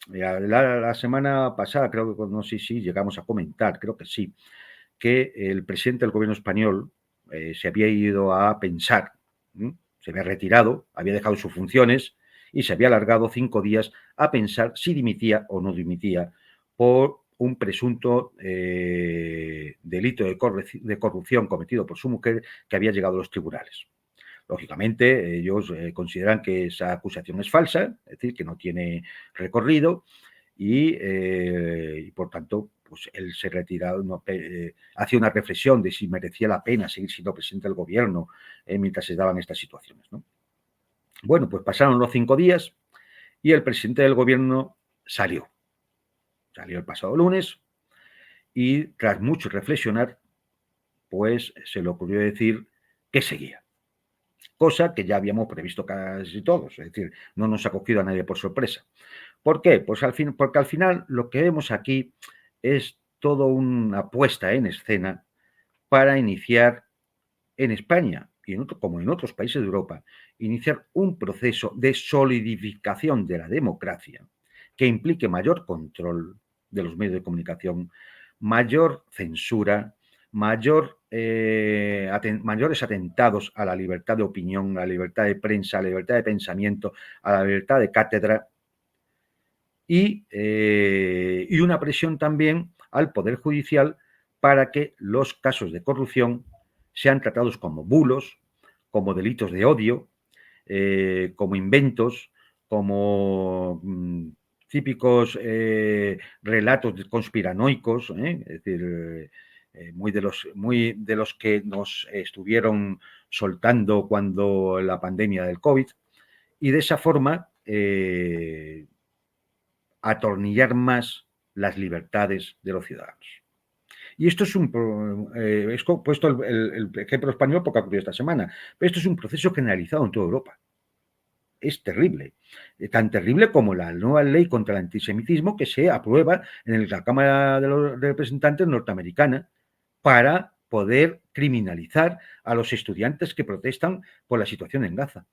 La semana pasada, creo que no sé si llegamos a comentar, creo que sí, que el presidente del gobierno español se había ido a pensar, se había retirado, había dejado sus funciones y se había alargado 5 días a pensar si dimitía o no dimitía por un presunto delito de corrupción cometido por su mujer que había llegado a los tribunales. Lógicamente, ellos consideran que esa acusación es falsa, es decir, que no tiene recorrido y por tanto, pues él se retira, hace una reflexión de si merecía la pena seguir siendo presidente del gobierno mientras se daban estas situaciones, ¿no? Bueno, pues pasaron los 5 días y el presidente del gobierno salió el pasado lunes y tras mucho reflexionar pues se le ocurrió decir que seguía. Cosa que ya habíamos previsto casi todos, es decir, no nos ha cogido a nadie por sorpresa. ¿Por qué? Pues porque al final lo que vemos aquí es toda una puesta en escena para iniciar en España y como en otros países de Europa, iniciar un proceso de solidificación de la democracia que implique mayor control de los medios de comunicación, mayor censura, mayores atentados a la libertad de opinión, a la libertad de prensa, a la libertad de pensamiento, a la libertad de cátedra y una presión también al Poder Judicial para que los casos de corrupción sean tratados como bulos, como delitos de odio, como inventos, como típicos relatos conspiranoicos, es decir, muy de los que nos estuvieron soltando cuando la pandemia del COVID, y de esa forma atornillar más las libertades de los ciudadanos. Y esto es he puesto el ejemplo español porque ha ocurrido esta semana, pero esto es un proceso generalizado en toda Europa. Es terrible, tan terrible como la nueva ley contra el antisemitismo que se aprueba en la Cámara de los Representantes norteamericana para poder criminalizar a los estudiantes que protestan por la situación en Gaza.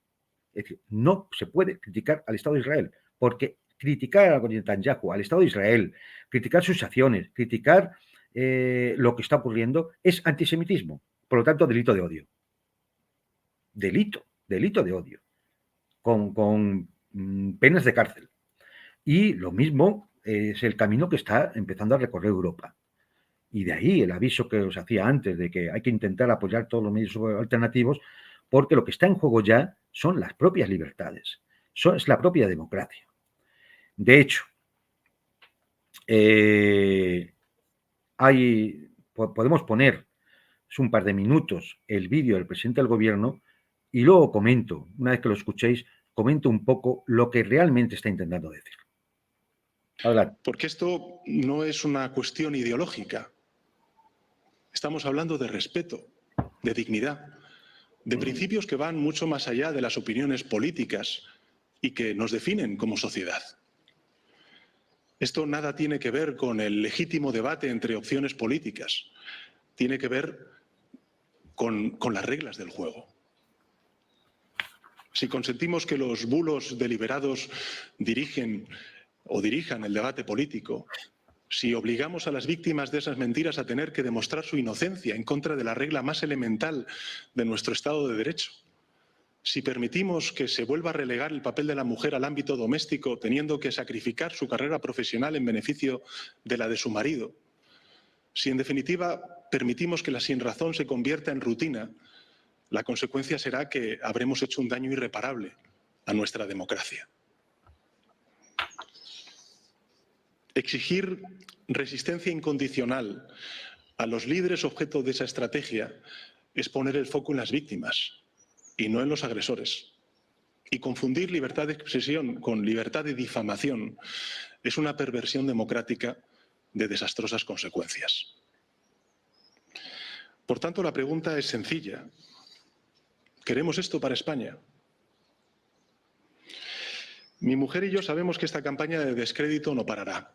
Es decir, no se puede criticar al Estado de Israel, porque criticar a Netanyahu, al Estado de Israel, criticar sus acciones, criticar lo que está ocurriendo, es antisemitismo. Por lo tanto, delito de odio. Delito de odio. Con penas de cárcel. Y lo mismo es el camino que está empezando a recorrer Europa. Y de ahí el aviso que os hacía antes de que hay que intentar apoyar todos los medios alternativos, porque lo que está en juego ya son las propias libertades, es la propia democracia. De hecho, podemos poner un par de minutos el vídeo del presidente del gobierno y luego comento, una vez que lo escuchéis, comento un poco lo que realmente está intentando decir. Adelante. Porque esto no es una cuestión ideológica. Estamos hablando de respeto, de dignidad, de principios que van mucho más allá de las opiniones políticas y que nos definen como sociedad. Esto nada tiene que ver con el legítimo debate entre opciones políticas. Tiene que ver con las reglas del juego. Si consentimos que los bulos deliberados dirijan el debate político, si obligamos a las víctimas de esas mentiras a tener que demostrar su inocencia en contra de la regla más elemental de nuestro Estado de Derecho, si permitimos que se vuelva a relegar el papel de la mujer al ámbito doméstico, teniendo que sacrificar su carrera profesional en beneficio de la de su marido, si en definitiva permitimos que la sinrazón se convierta en rutina, la consecuencia será que habremos hecho un daño irreparable a nuestra democracia. Exigir resistencia incondicional a los líderes objeto de esa estrategia es poner el foco en las víctimas y no en los agresores. Y confundir libertad de expresión con libertad de difamación es una perversión democrática de desastrosas consecuencias. Por tanto, la pregunta es sencilla. ¿Queremos esto para España? Mi mujer y yo sabemos que esta campaña de descrédito no parará.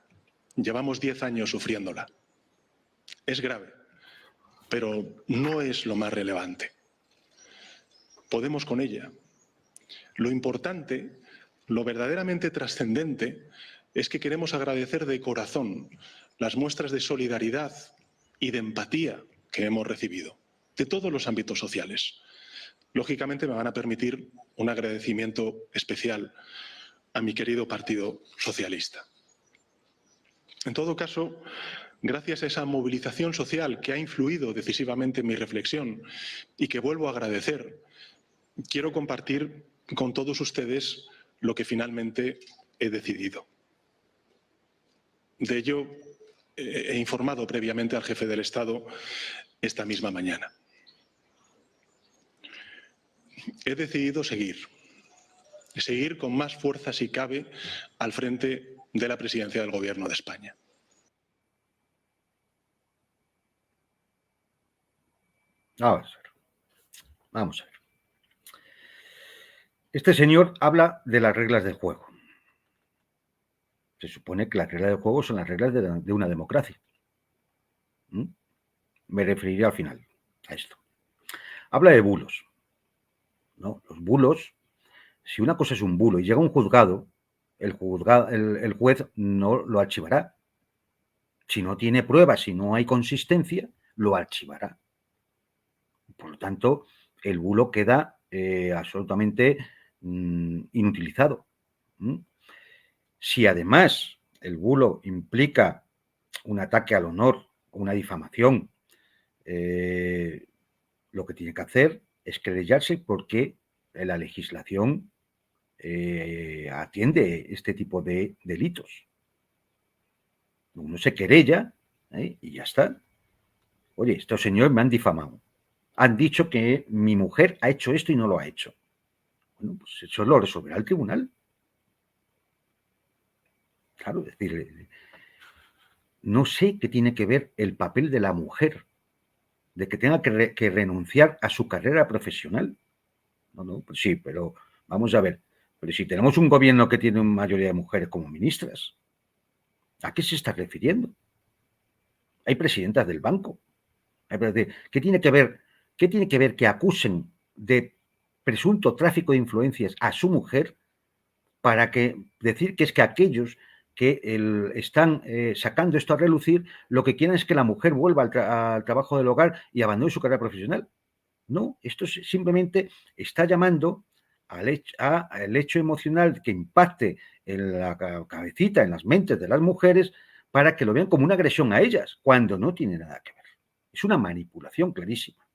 Llevamos 10 años sufriéndola. Es grave, pero no es lo más relevante. Podemos con ella. Lo importante, lo verdaderamente trascendente, es que queremos agradecer de corazón las muestras de solidaridad y de empatía que hemos recibido, de todos los ámbitos sociales. Lógicamente me van a permitir un agradecimiento especial a mi querido Partido Socialista. En todo caso, gracias a esa movilización social que ha influido decisivamente en mi reflexión y que vuelvo a agradecer, quiero compartir con todos ustedes lo que finalmente he decidido. De ello he informado previamente al jefe del Estado esta misma mañana. He decidido seguir con más fuerza si cabe al frente de la presidencia del Gobierno de España. Vamos a ver. Vamos a ver. Este señor habla de las reglas del juego. Se supone que las reglas del juego son las reglas de una democracia. Me referiré al final a esto. Habla de bulos. ¿No? Los bulos, si una cosa es un bulo y llega a un juzgado, el juez no lo archivará. Si no tiene pruebas, si no hay consistencia, lo archivará. Por lo tanto, el bulo queda absolutamente inutilizado. Si además el bulo implica un ataque al honor o una difamación, lo que tiene que hacer es querellarse porque la legislación atiende este tipo de delitos. Uno se querella y ya está. Oye, estos señores me han difamado. Han dicho que mi mujer ha hecho esto y no lo ha hecho. Bueno, pues eso lo resolverá el tribunal. Claro, es decir, no sé qué tiene que ver el papel de la mujer, de que tenga que renunciar a su carrera profesional. No, pues sí, pero vamos a ver. Pero si tenemos un gobierno que tiene una mayoría de mujeres como ministras, ¿a qué se está refiriendo? Hay presidentas del banco. ¿Qué tiene que ver que acusen de presunto tráfico de influencias a su mujer para decir que es que aquellos que están sacando esto a relucir lo que quieren es que la mujer vuelva al trabajo del hogar y abandone su carrera profesional? No, esto simplemente está llamando al hecho emocional que impacte en la cabecita, en las mentes de las mujeres, para que lo vean como una agresión a ellas, cuando no tiene nada que ver. Es una manipulación clarísima.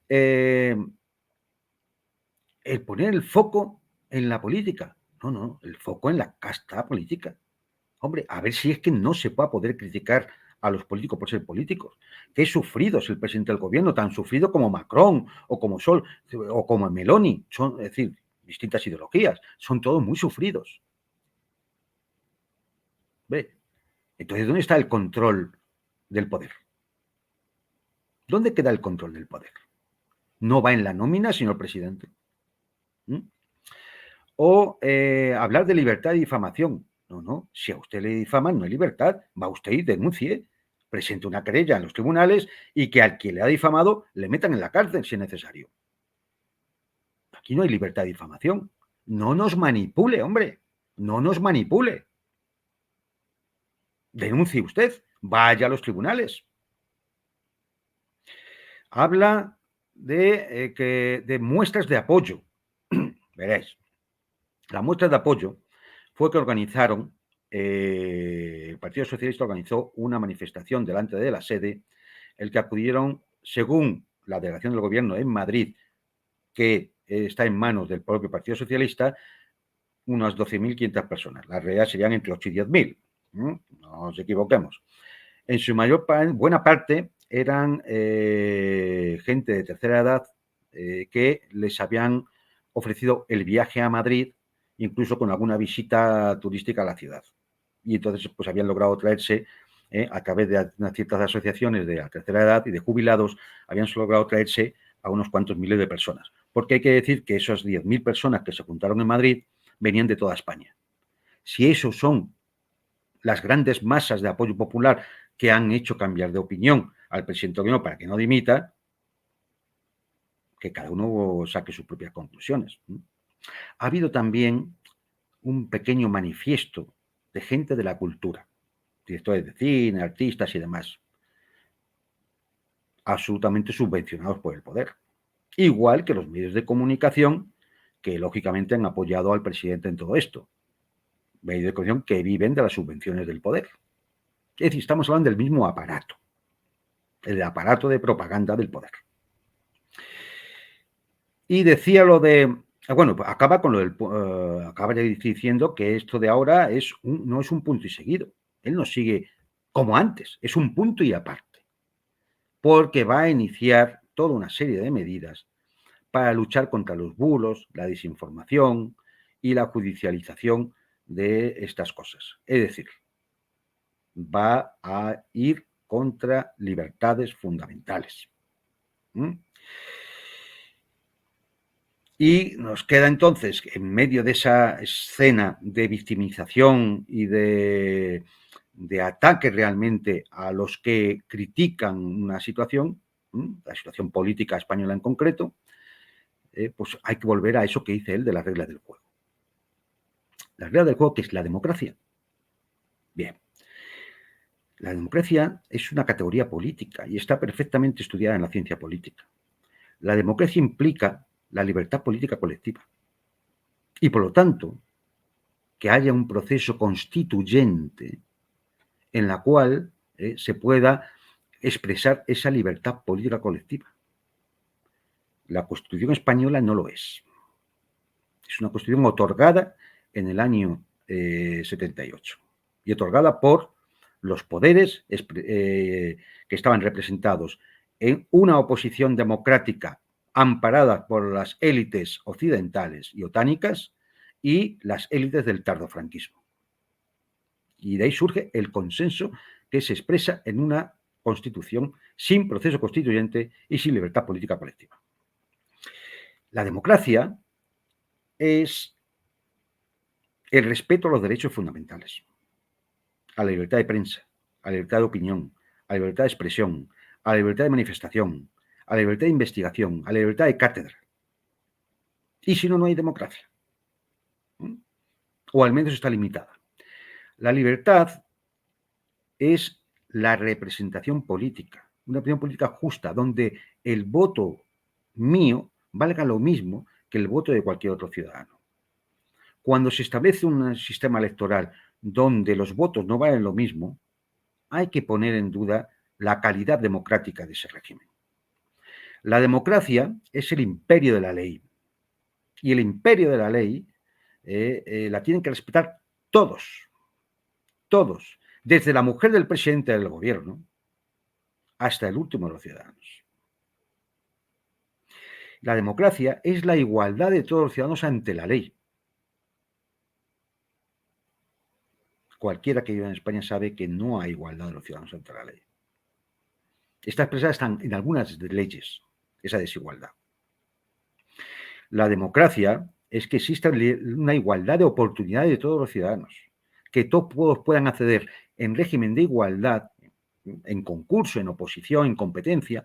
El poner el foco en la política. No, el foco en la casta política. Hombre, a ver si es que no se va a poder criticar a los políticos por ser políticos. Qué sufrido es el presidente del gobierno, tan sufrido como Macron o como Sol o como Meloni. Son, es decir, distintas ideologías. Son todos muy sufridos. ¿Ve? Entonces, ¿dónde está el control del poder? ¿Dónde queda el control del poder? No va en la nómina, señor presidente. O hablar de libertad de difamación. No, si a usted le difaman no hay libertad, va usted y denuncie, presente una querella en los tribunales y que al que le ha difamado le metan en la cárcel si es necesario. Aquí no hay libertad de difamación. No nos manipule, hombre, no nos manipule. Denuncie usted, vaya a los tribunales. Habla de muestras de apoyo. Veréis, la muestra de apoyo fue que organizaron, el Partido Socialista organizó una manifestación delante de la sede, el que acudieron, según la delegación del gobierno en Madrid, que está en manos del propio Partido Socialista, unas 12.500 personas. La realidad serían entre 8 y 10.000. No nos equivoquemos. En su buena parte eran gente de tercera edad que les habían ofrecido el viaje a Madrid, incluso con alguna visita turística a la ciudad. Y entonces pues habían logrado traerse, a través de unas ciertas asociaciones de la tercera edad y de jubilados, habían logrado traerse a unos cuantos miles de personas. Porque hay que decir que esas 10.000 personas que se juntaron en Madrid venían de toda España. Si esos son las grandes masas de apoyo popular que han hecho cambiar de opinión al presidente del gobierno para que no dimita, que cada uno saque sus propias conclusiones. Ha habido también un pequeño manifiesto de gente de la cultura, directores de cine, artistas y demás, absolutamente subvencionados por el poder. Igual que los medios de comunicación, que lógicamente han apoyado al presidente en todo esto. Medios de comunicación que viven de las subvenciones del poder. Es decir, estamos hablando del mismo aparato, el aparato de propaganda del poder. Y decía lo de, bueno, acaba con lo del, acaba diciendo que esto de ahora no es un punto y seguido. Él no sigue como antes, es un punto y aparte. Porque va a iniciar toda una serie de medidas para luchar contra los bulos, la desinformación y la judicialización de estas cosas. Es decir, va a ir contra libertades fundamentales. Y nos queda entonces, en medio de esa escena de victimización y de ataque realmente a los que critican una situación, la situación política española en concreto, pues hay que volver a eso que dice él de las reglas del juego. Las reglas del juego, que es la democracia. Bien. La democracia es una categoría política y está perfectamente estudiada en la ciencia política. La democracia implica la libertad política colectiva y, por lo tanto, que haya un proceso constituyente en la cual se pueda expresar esa libertad política colectiva. La Constitución española no lo es. Es una Constitución otorgada en el año 78 y otorgada por los poderes que estaban representados en una oposición democrática amparada por las élites occidentales y otánicas y las élites del tardofranquismo. Y de ahí surge el consenso que se expresa en una constitución sin proceso constituyente y sin libertad política colectiva. La democracia es el respeto a los derechos fundamentales, a la libertad de prensa, a la libertad de opinión, a la libertad de expresión, a la libertad de manifestación, a la libertad de investigación, a la libertad de cátedra. Y si no, no hay democracia. O al menos está limitada. La libertad es la representación política, una opinión política justa, donde el voto mío valga lo mismo que el voto de cualquier otro ciudadano. Cuando se establece un sistema electoral donde los votos no valen lo mismo, hay que poner en duda la calidad democrática de ese régimen. La democracia es el imperio de la ley. Y el imperio de la ley la tienen que respetar todos. Todos. Desde la mujer del presidente del gobierno hasta el último de los ciudadanos. La democracia es la igualdad de todos los ciudadanos ante la ley. Cualquiera que viva en España sabe que no hay igualdad de los ciudadanos ante la ley. Está expresada en algunas leyes, esa desigualdad. La democracia es que exista una igualdad de oportunidades de todos los ciudadanos, que todos puedan acceder en régimen de igualdad, en concurso, en oposición, en competencia,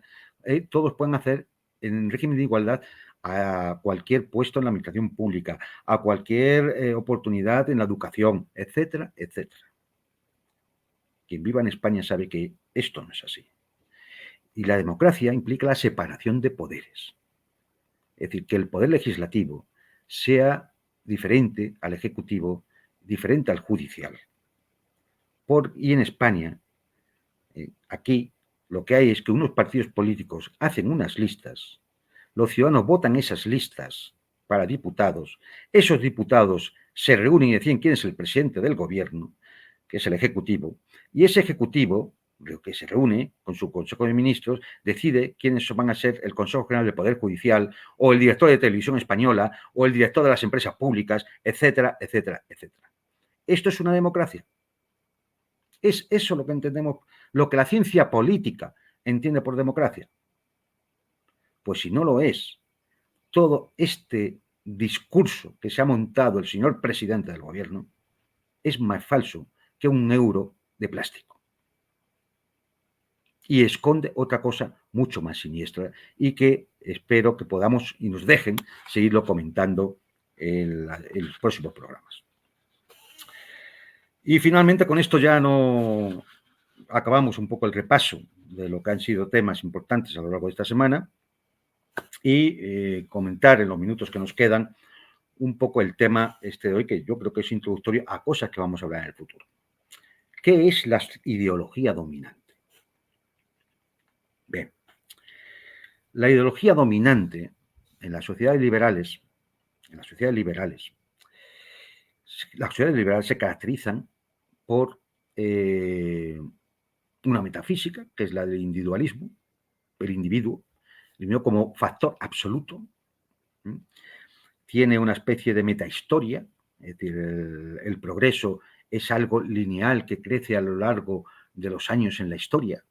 todos puedan acceder en régimen de igualdad a cualquier puesto en la administración pública, a cualquier oportunidad en la educación, etcétera, etcétera. Quien viva en España sabe que esto no es así. Y la democracia implica la separación de poderes. Es decir, que el poder legislativo sea diferente al ejecutivo, diferente al judicial. Y en España, aquí, lo que hay es que unos partidos políticos hacen unas listas, los ciudadanos votan esas listas para diputados, esos diputados se reúnen y deciden quién es el presidente del gobierno, que es el ejecutivo, y ese ejecutivo, que se reúne con su Consejo de Ministros, decide quiénes van a ser el Consejo General del Poder Judicial, o el director de Televisión Española, o el director de las empresas públicas, etcétera, etcétera, etcétera. ¿Esto es una democracia? ¿Es eso lo que entendemos, lo que la ciencia política entiende por democracia? Pues si no lo es, todo este discurso que se ha montado el señor presidente del gobierno es más falso que un euro de plástico. Y esconde otra cosa mucho más siniestra y que espero que podamos y nos dejen seguirlo comentando en los próximos programas. Y finalmente con esto ya no acabamos un poco el repaso de lo que han sido temas importantes a lo largo de esta semana y comentar en los minutos que nos quedan un poco el tema de hoy, que yo creo que es introductorio a cosas que vamos a hablar en el futuro. ¿Qué es la ideología dominante? Bien, la ideología dominante en las sociedades liberales, las sociedades liberales se caracterizan por una metafísica, que es la del individualismo, el individuo como factor absoluto. Tiene una especie de metahistoria, es decir, el progreso es algo lineal que crece a lo largo de los años en la historia.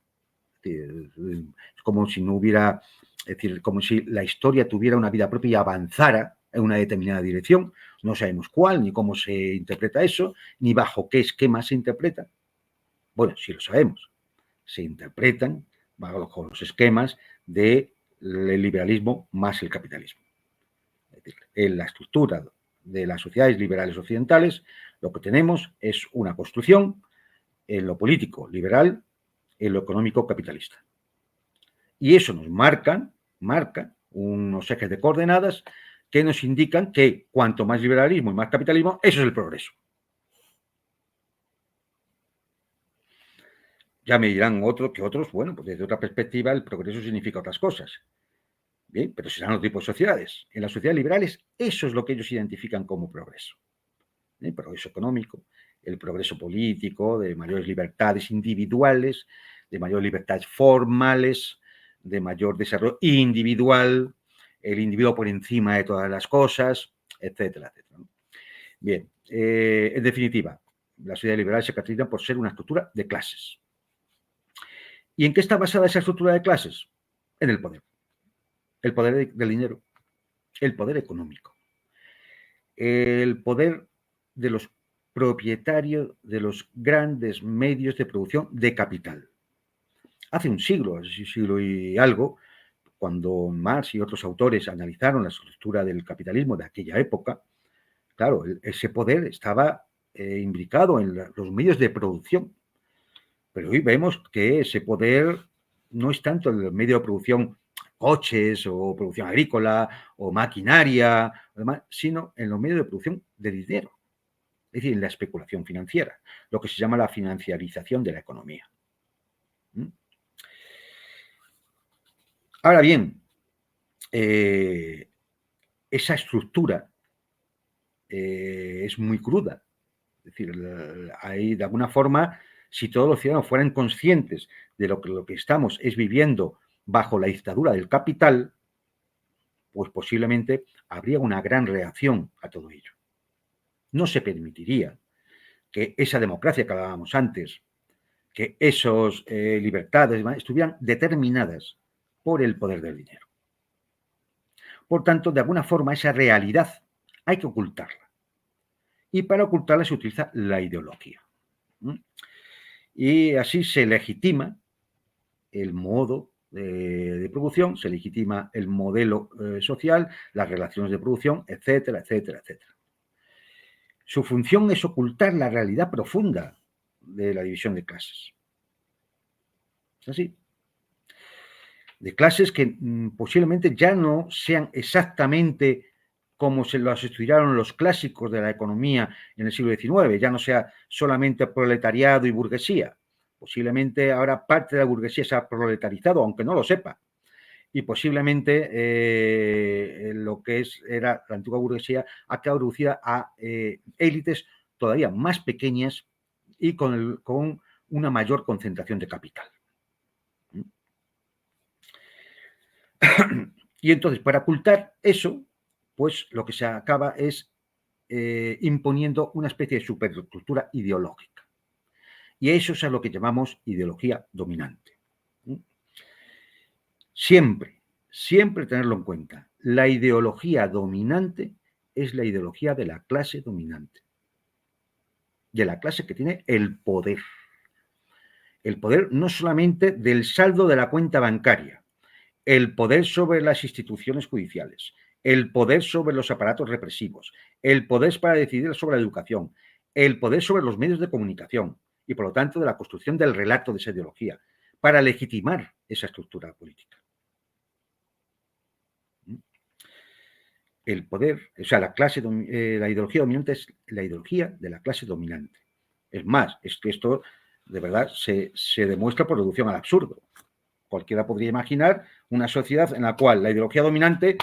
Es como si no hubiera, es decir, como si la historia tuviera una vida propia y avanzara en una determinada dirección. No sabemos cuál, ni cómo se interpreta eso, ni bajo qué esquema se interpreta. Bueno, sí lo sabemos. Se interpretan bajo los esquemas del liberalismo más el capitalismo. Es decir, en la estructura de las sociedades liberales occidentales, lo que tenemos es una construcción en lo político liberal, en lo económico capitalista. Y eso nos marca unos ejes de coordenadas que nos indican que cuanto más liberalismo y más capitalismo, eso es el progreso. Ya me dirán otros, bueno, pues desde otra perspectiva el progreso significa otras cosas. Bien, pero serán los tipos de sociedades. En las sociedades liberales eso es lo que ellos identifican como progreso. El progreso económico, el progreso político, de mayores libertades individuales, de mayores libertades formales, de mayor desarrollo individual, el individuo por encima de todas las cosas, etcétera, etcétera. Bien, en definitiva, las sociedades liberales se caracterizan por ser una estructura de clases. ¿Y en qué está basada esa estructura de clases? En el poder. El poder del dinero, el poder económico, el poder de los propietarios de los grandes medios de producción de capital. Hace un siglo y algo, cuando Marx y otros autores analizaron la estructura del capitalismo de aquella época, claro, ese poder estaba imbricado en los medios de producción. Pero hoy vemos que ese poder no es tanto el medio de producción, coches o producción agrícola o maquinaria, sino en los medios de producción de dinero, es decir, en la especulación financiera, lo que se llama la financiarización de la economía. Ahora bien, esa estructura es muy cruda. Es decir, hay de alguna forma, si todos los ciudadanos fueran conscientes de lo que estamos es viviendo bajo la dictadura del capital, pues posiblemente habría una gran reacción a todo ello. No se permitiría que esa democracia que hablábamos antes, que esas libertades estuvieran determinadas por el poder del dinero. Por tanto, de alguna forma, esa realidad hay que ocultarla. Y para ocultarla se utiliza la ideología. Y así se legitima el modo de producción, se legitima el modelo social, las relaciones de producción, etcétera, etcétera, etcétera. Su función es ocultar la realidad profunda de la división de clases. ¿Es así? De clases que posiblemente ya no sean exactamente como se las estudiaron los clásicos de la economía en el siglo XIX, ya no sea solamente proletariado y burguesía. Posiblemente ahora parte de la burguesía se ha proletarizado, aunque no lo sepa. Y posiblemente lo que era la antigua burguesía ha quedado reducida a élites todavía más pequeñas y con una mayor concentración de capital. Y entonces, para ocultar eso, pues lo que se acaba es imponiendo una especie de superestructura ideológica. Y eso es a lo que llamamos ideología dominante. Siempre tenerlo en cuenta. La ideología dominante es la ideología de la clase dominante, de la clase que tiene el poder. El poder no solamente del saldo de la cuenta bancaria, el poder sobre las instituciones judiciales, el poder sobre los aparatos represivos, el poder para decidir sobre la educación, el poder sobre los medios de comunicación y, por lo tanto, de la construcción del relato de esa ideología, para legitimar esa estructura política. El poder, o sea, la ideología dominante es la ideología de la clase dominante. Es más, es que esto de verdad se demuestra por reducción al absurdo. Cualquiera podría imaginar una sociedad en la cual la ideología dominante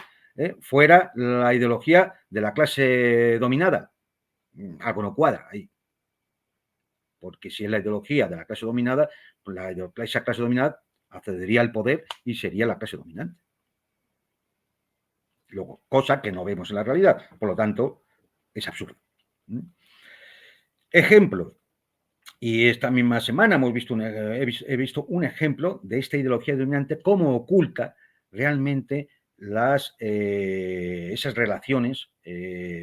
fuera la ideología de la clase dominada. Algo no cuadra ahí. Porque si es la ideología de la clase dominada, pues esa clase dominada accedería al poder y sería la clase dominante. Luego, cosa que no vemos en la realidad. Por lo tanto, es absurdo. Ejemplos. Y esta misma semana he visto un ejemplo de esta ideología dominante, cómo oculta realmente esas relaciones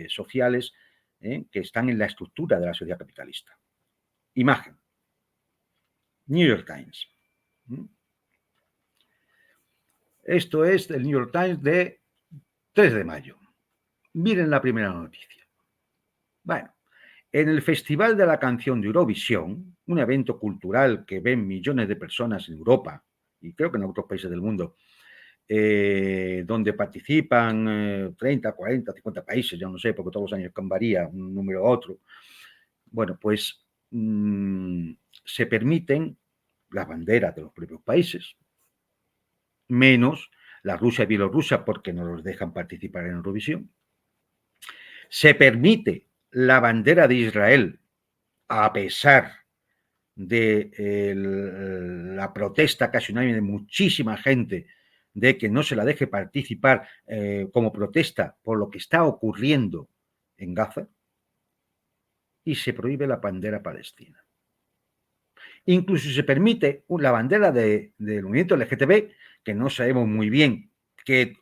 sociales que están en la estructura de la sociedad capitalista. Imagen. New York Times. Esto es del New York Times de 3 de mayo. Miren la primera noticia. Bueno, en el Festival de la Canción de Eurovisión, un evento cultural que ven millones de personas en Europa y creo que en otros países del mundo, donde participan 30, 40, 50 países, ya no sé, porque todos los años varía un número u otro. Bueno, pues se permiten las banderas de los propios países, menos la Rusia y Bielorrusia porque no los dejan participar en Eurovisión. Se permite la bandera de Israel a pesar de la protesta casi unánime de muchísima gente de que no se la deje participar como protesta por lo que está ocurriendo en Gaza, y se prohíbe la bandera palestina. Incluso se permite la bandera del movimiento LGTB, que no sabemos muy bien qué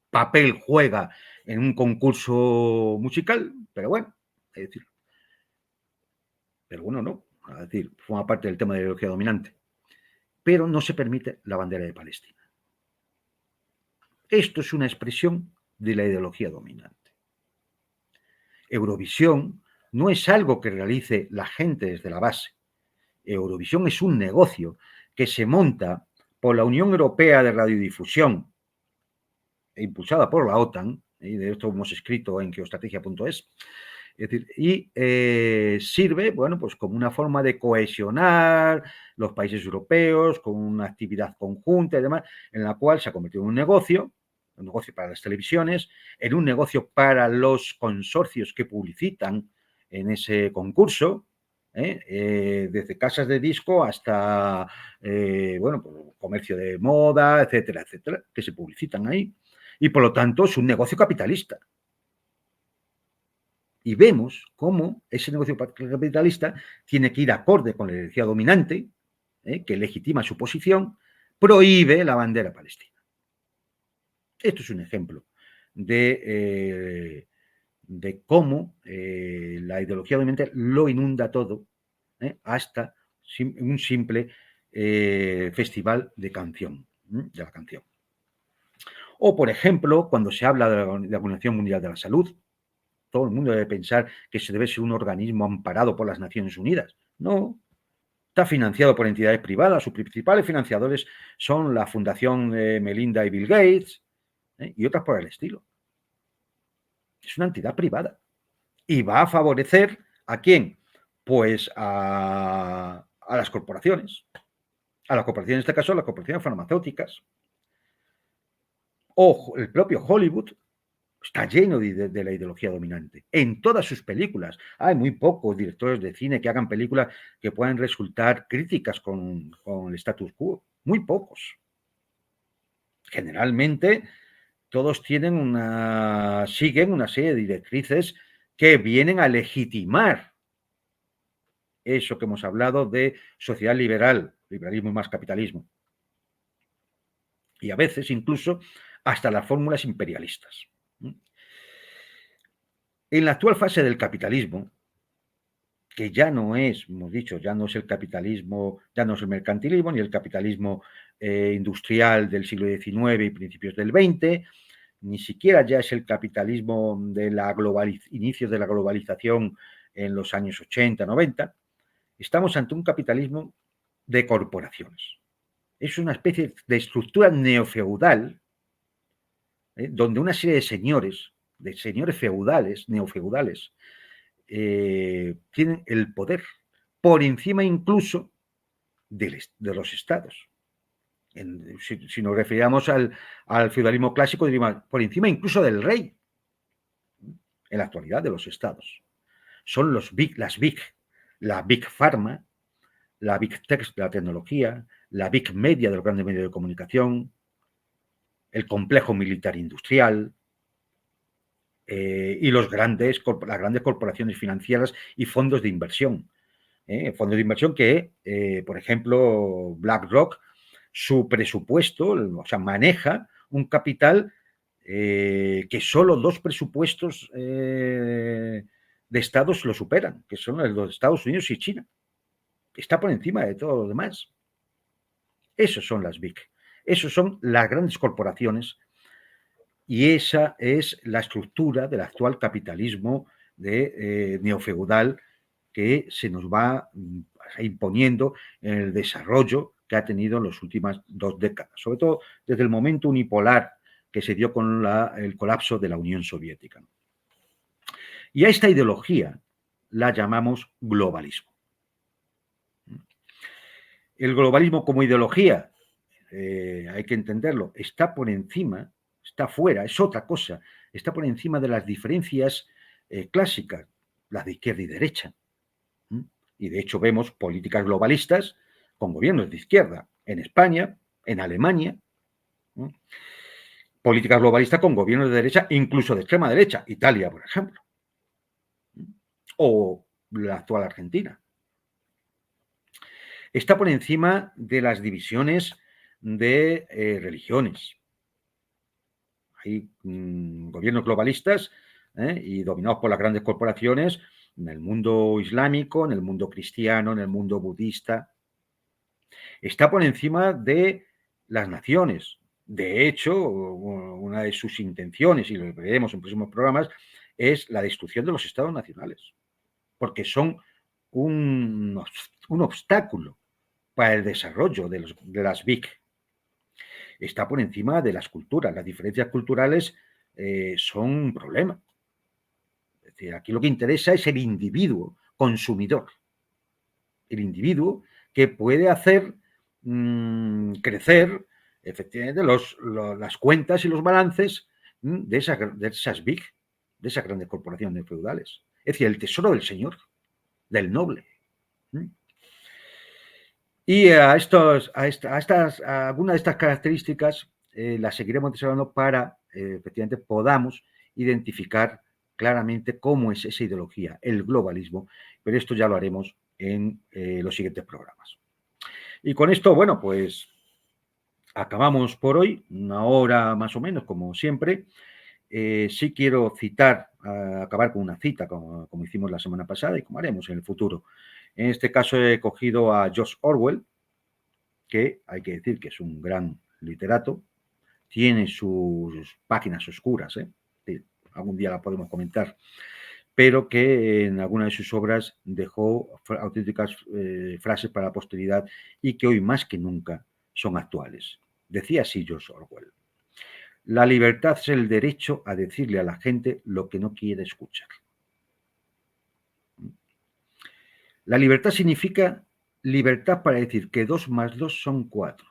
papel juega en un concurso musical, pero bueno, es decir, pero bueno, no, es decir, forma parte del tema de la ideología dominante. Pero no se permite la bandera de Palestina. Esto es una expresión de la ideología dominante. Eurovisión no es algo que realice la gente desde la base. Eurovisión es un negocio que se monta por la Unión Europea de Radiodifusión, impulsada por la OTAN, y de esto hemos escrito en geoestrategia.es, es decir, y sirve, bueno, pues como una forma de cohesionar los países europeos, con una actividad conjunta y demás, en la cual se ha convertido en un negocio para las televisiones, en un negocio para los consorcios que publicitan en ese concurso, desde casas de disco hasta, bueno, pues, comercio de moda, etcétera, etcétera, que se publicitan ahí. Y por lo tanto es un negocio capitalista. Y vemos cómo ese negocio capitalista tiene que ir acorde con la ideología dominante, que legitima su posición, prohíbe la bandera palestina. Esto es un ejemplo de cómo la ideología dominante lo inunda todo, hasta un simple festival de canción, de la canción. O, por ejemplo, cuando se habla de la Organización Mundial de la Salud, todo el mundo debe pensar que se debe ser un organismo amparado por las Naciones Unidas. No, está financiado por entidades privadas. Sus principales financiadores son la Fundación Melinda y Bill Gates y otras por el estilo. Es una entidad privada y va a favorecer ¿a quién? Pues a las corporaciones. A las corporaciones, en este caso, las corporaciones farmacéuticas. O el propio Hollywood está lleno de la ideología dominante. En todas sus películas. Hay muy pocos directores de cine que hagan películas que puedan resultar críticas con el status quo. Muy pocos. Generalmente, todos siguen una serie de directrices que vienen a legitimar eso que hemos hablado de sociedad liberal, liberalismo y más capitalismo. Y a veces incluso hasta las fórmulas imperialistas. En la actual fase del capitalismo, que ya no es, hemos dicho, ya no es el capitalismo, ya no es el mercantilismo, ni el capitalismo industrial del siglo XIX y principios del XX, ni siquiera ya es el capitalismo de inicios de la globalización en los años 80, 90, estamos ante un capitalismo de corporaciones. Es una especie de estructura neofeudal, donde una serie de señores feudales, neofeudales, tienen el poder por encima incluso de los estados. Si nos refiriéramos al feudalismo clásico, diríamos por encima incluso del rey, en la actualidad de los estados. Son la Big Pharma, la Big Tech de la tecnología, la Big Media de los grandes medios de comunicación, el complejo militar industrial, y las grandes corporaciones financieras y fondos de inversión, Fondos de inversión que, por ejemplo, BlackRock, su presupuesto, o sea, maneja un capital que solo 2 presupuestos de estados lo superan, que son los de Estados Unidos y China. Está por encima de todo lo demás. Esos son las BIC. Esos son las grandes corporaciones y esa es la estructura del actual capitalismo neofeudal que se nos va imponiendo en el desarrollo que ha tenido en las últimas 2 décadas, sobre todo desde el momento unipolar que se dio con el colapso de la Unión Soviética. Y a esta ideología la llamamos globalismo. El globalismo como ideología, hay que entenderlo, está por encima, está fuera, es otra cosa, está por encima de las diferencias clásicas, las de izquierda y derecha. Y de hecho vemos políticas globalistas con gobiernos de izquierda en España, en Alemania, políticas globalistas con gobiernos de derecha, incluso de extrema derecha, Italia, por ejemplo, o la actual Argentina. Está por encima de las divisiones de religiones. Hay gobiernos globalistas y dominados por las grandes corporaciones en el mundo islámico, en el mundo cristiano, en el mundo budista. Está por encima de las naciones. De hecho, una de sus intenciones, y lo veremos en próximos programas, es la destrucción de los estados nacionales, porque son un obstáculo para el desarrollo de las BIC. Está por encima de las culturas. Las diferencias culturales son un problema. Es decir, aquí lo que interesa es el individuo consumidor. El individuo que puede hacer crecer efectivamente las cuentas y los balances de esas BIC, de esas grandes corporaciones feudales. Es decir, el tesoro del señor, del noble. Y algunas de estas características las seguiremos desarrollando para efectivamente podamos identificar claramente cómo es esa ideología, el globalismo, pero esto ya lo haremos en los siguientes programas. Y con esto, bueno, pues acabamos por hoy, 1 hora más o menos, como siempre. Sí quiero acabar con una cita, como hicimos la semana pasada y como haremos en el futuro. En este caso he cogido a George Orwell, que hay que decir que es un gran literato, tiene sus páginas oscuras, algún día la podemos comentar, pero que en alguna de sus obras dejó auténticas frases para la posteridad y que hoy más que nunca son actuales. Decía así George Orwell: la libertad es el derecho a decirle a la gente lo que no quiere escuchar. La libertad significa libertad para decir que 2 más 2 son 4.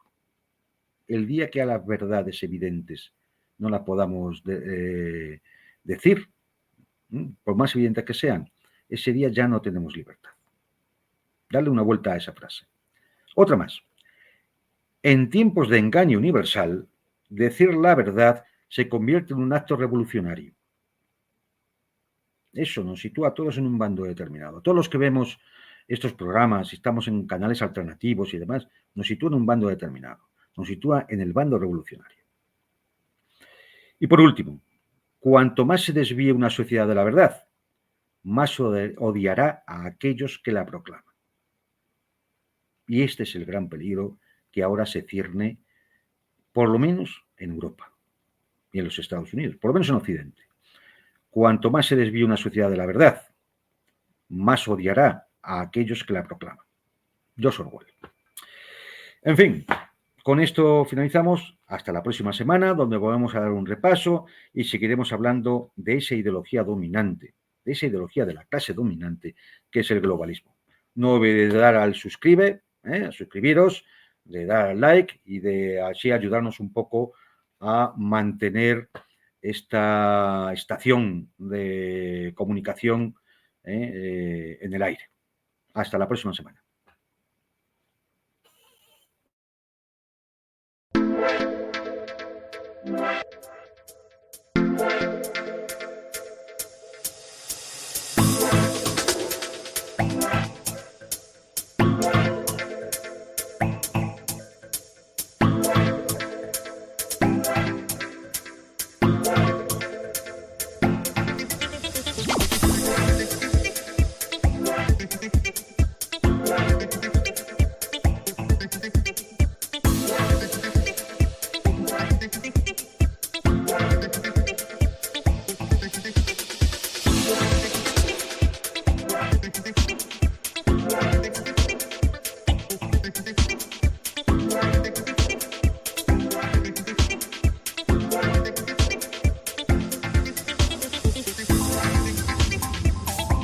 El día que a las verdades evidentes no las podamos decir, por más evidentes que sean, ese día ya no tenemos libertad. Darle una vuelta a esa frase. Otra más. En tiempos de engaño universal, decir la verdad se convierte en un acto revolucionario. Eso nos sitúa a todos en un bando determinado. Todos los que vemos estos programas, estamos en canales alternativos y demás, nos sitúa en un bando determinado. Nos sitúa en el bando revolucionario. Y por último, cuanto más se desvíe una sociedad de la verdad, más odiará a aquellos que la proclaman. Y este es el gran peligro que ahora se cierne, por lo menos en Europa y en los Estados Unidos, por lo menos en Occidente. Cuanto más se desvíe una sociedad de la verdad, más odiará a aquellos que la proclaman. George Orwell. En fin, con esto finalizamos. Hasta la próxima semana, donde volvemos a dar un repaso y seguiremos hablando de esa ideología dominante, de esa ideología de la clase dominante, que es el globalismo. No olvidéis de dar al a suscribiros, de dar al like y de así ayudarnos un poco a mantener esta estación de comunicación en el aire. Hasta la próxima semana.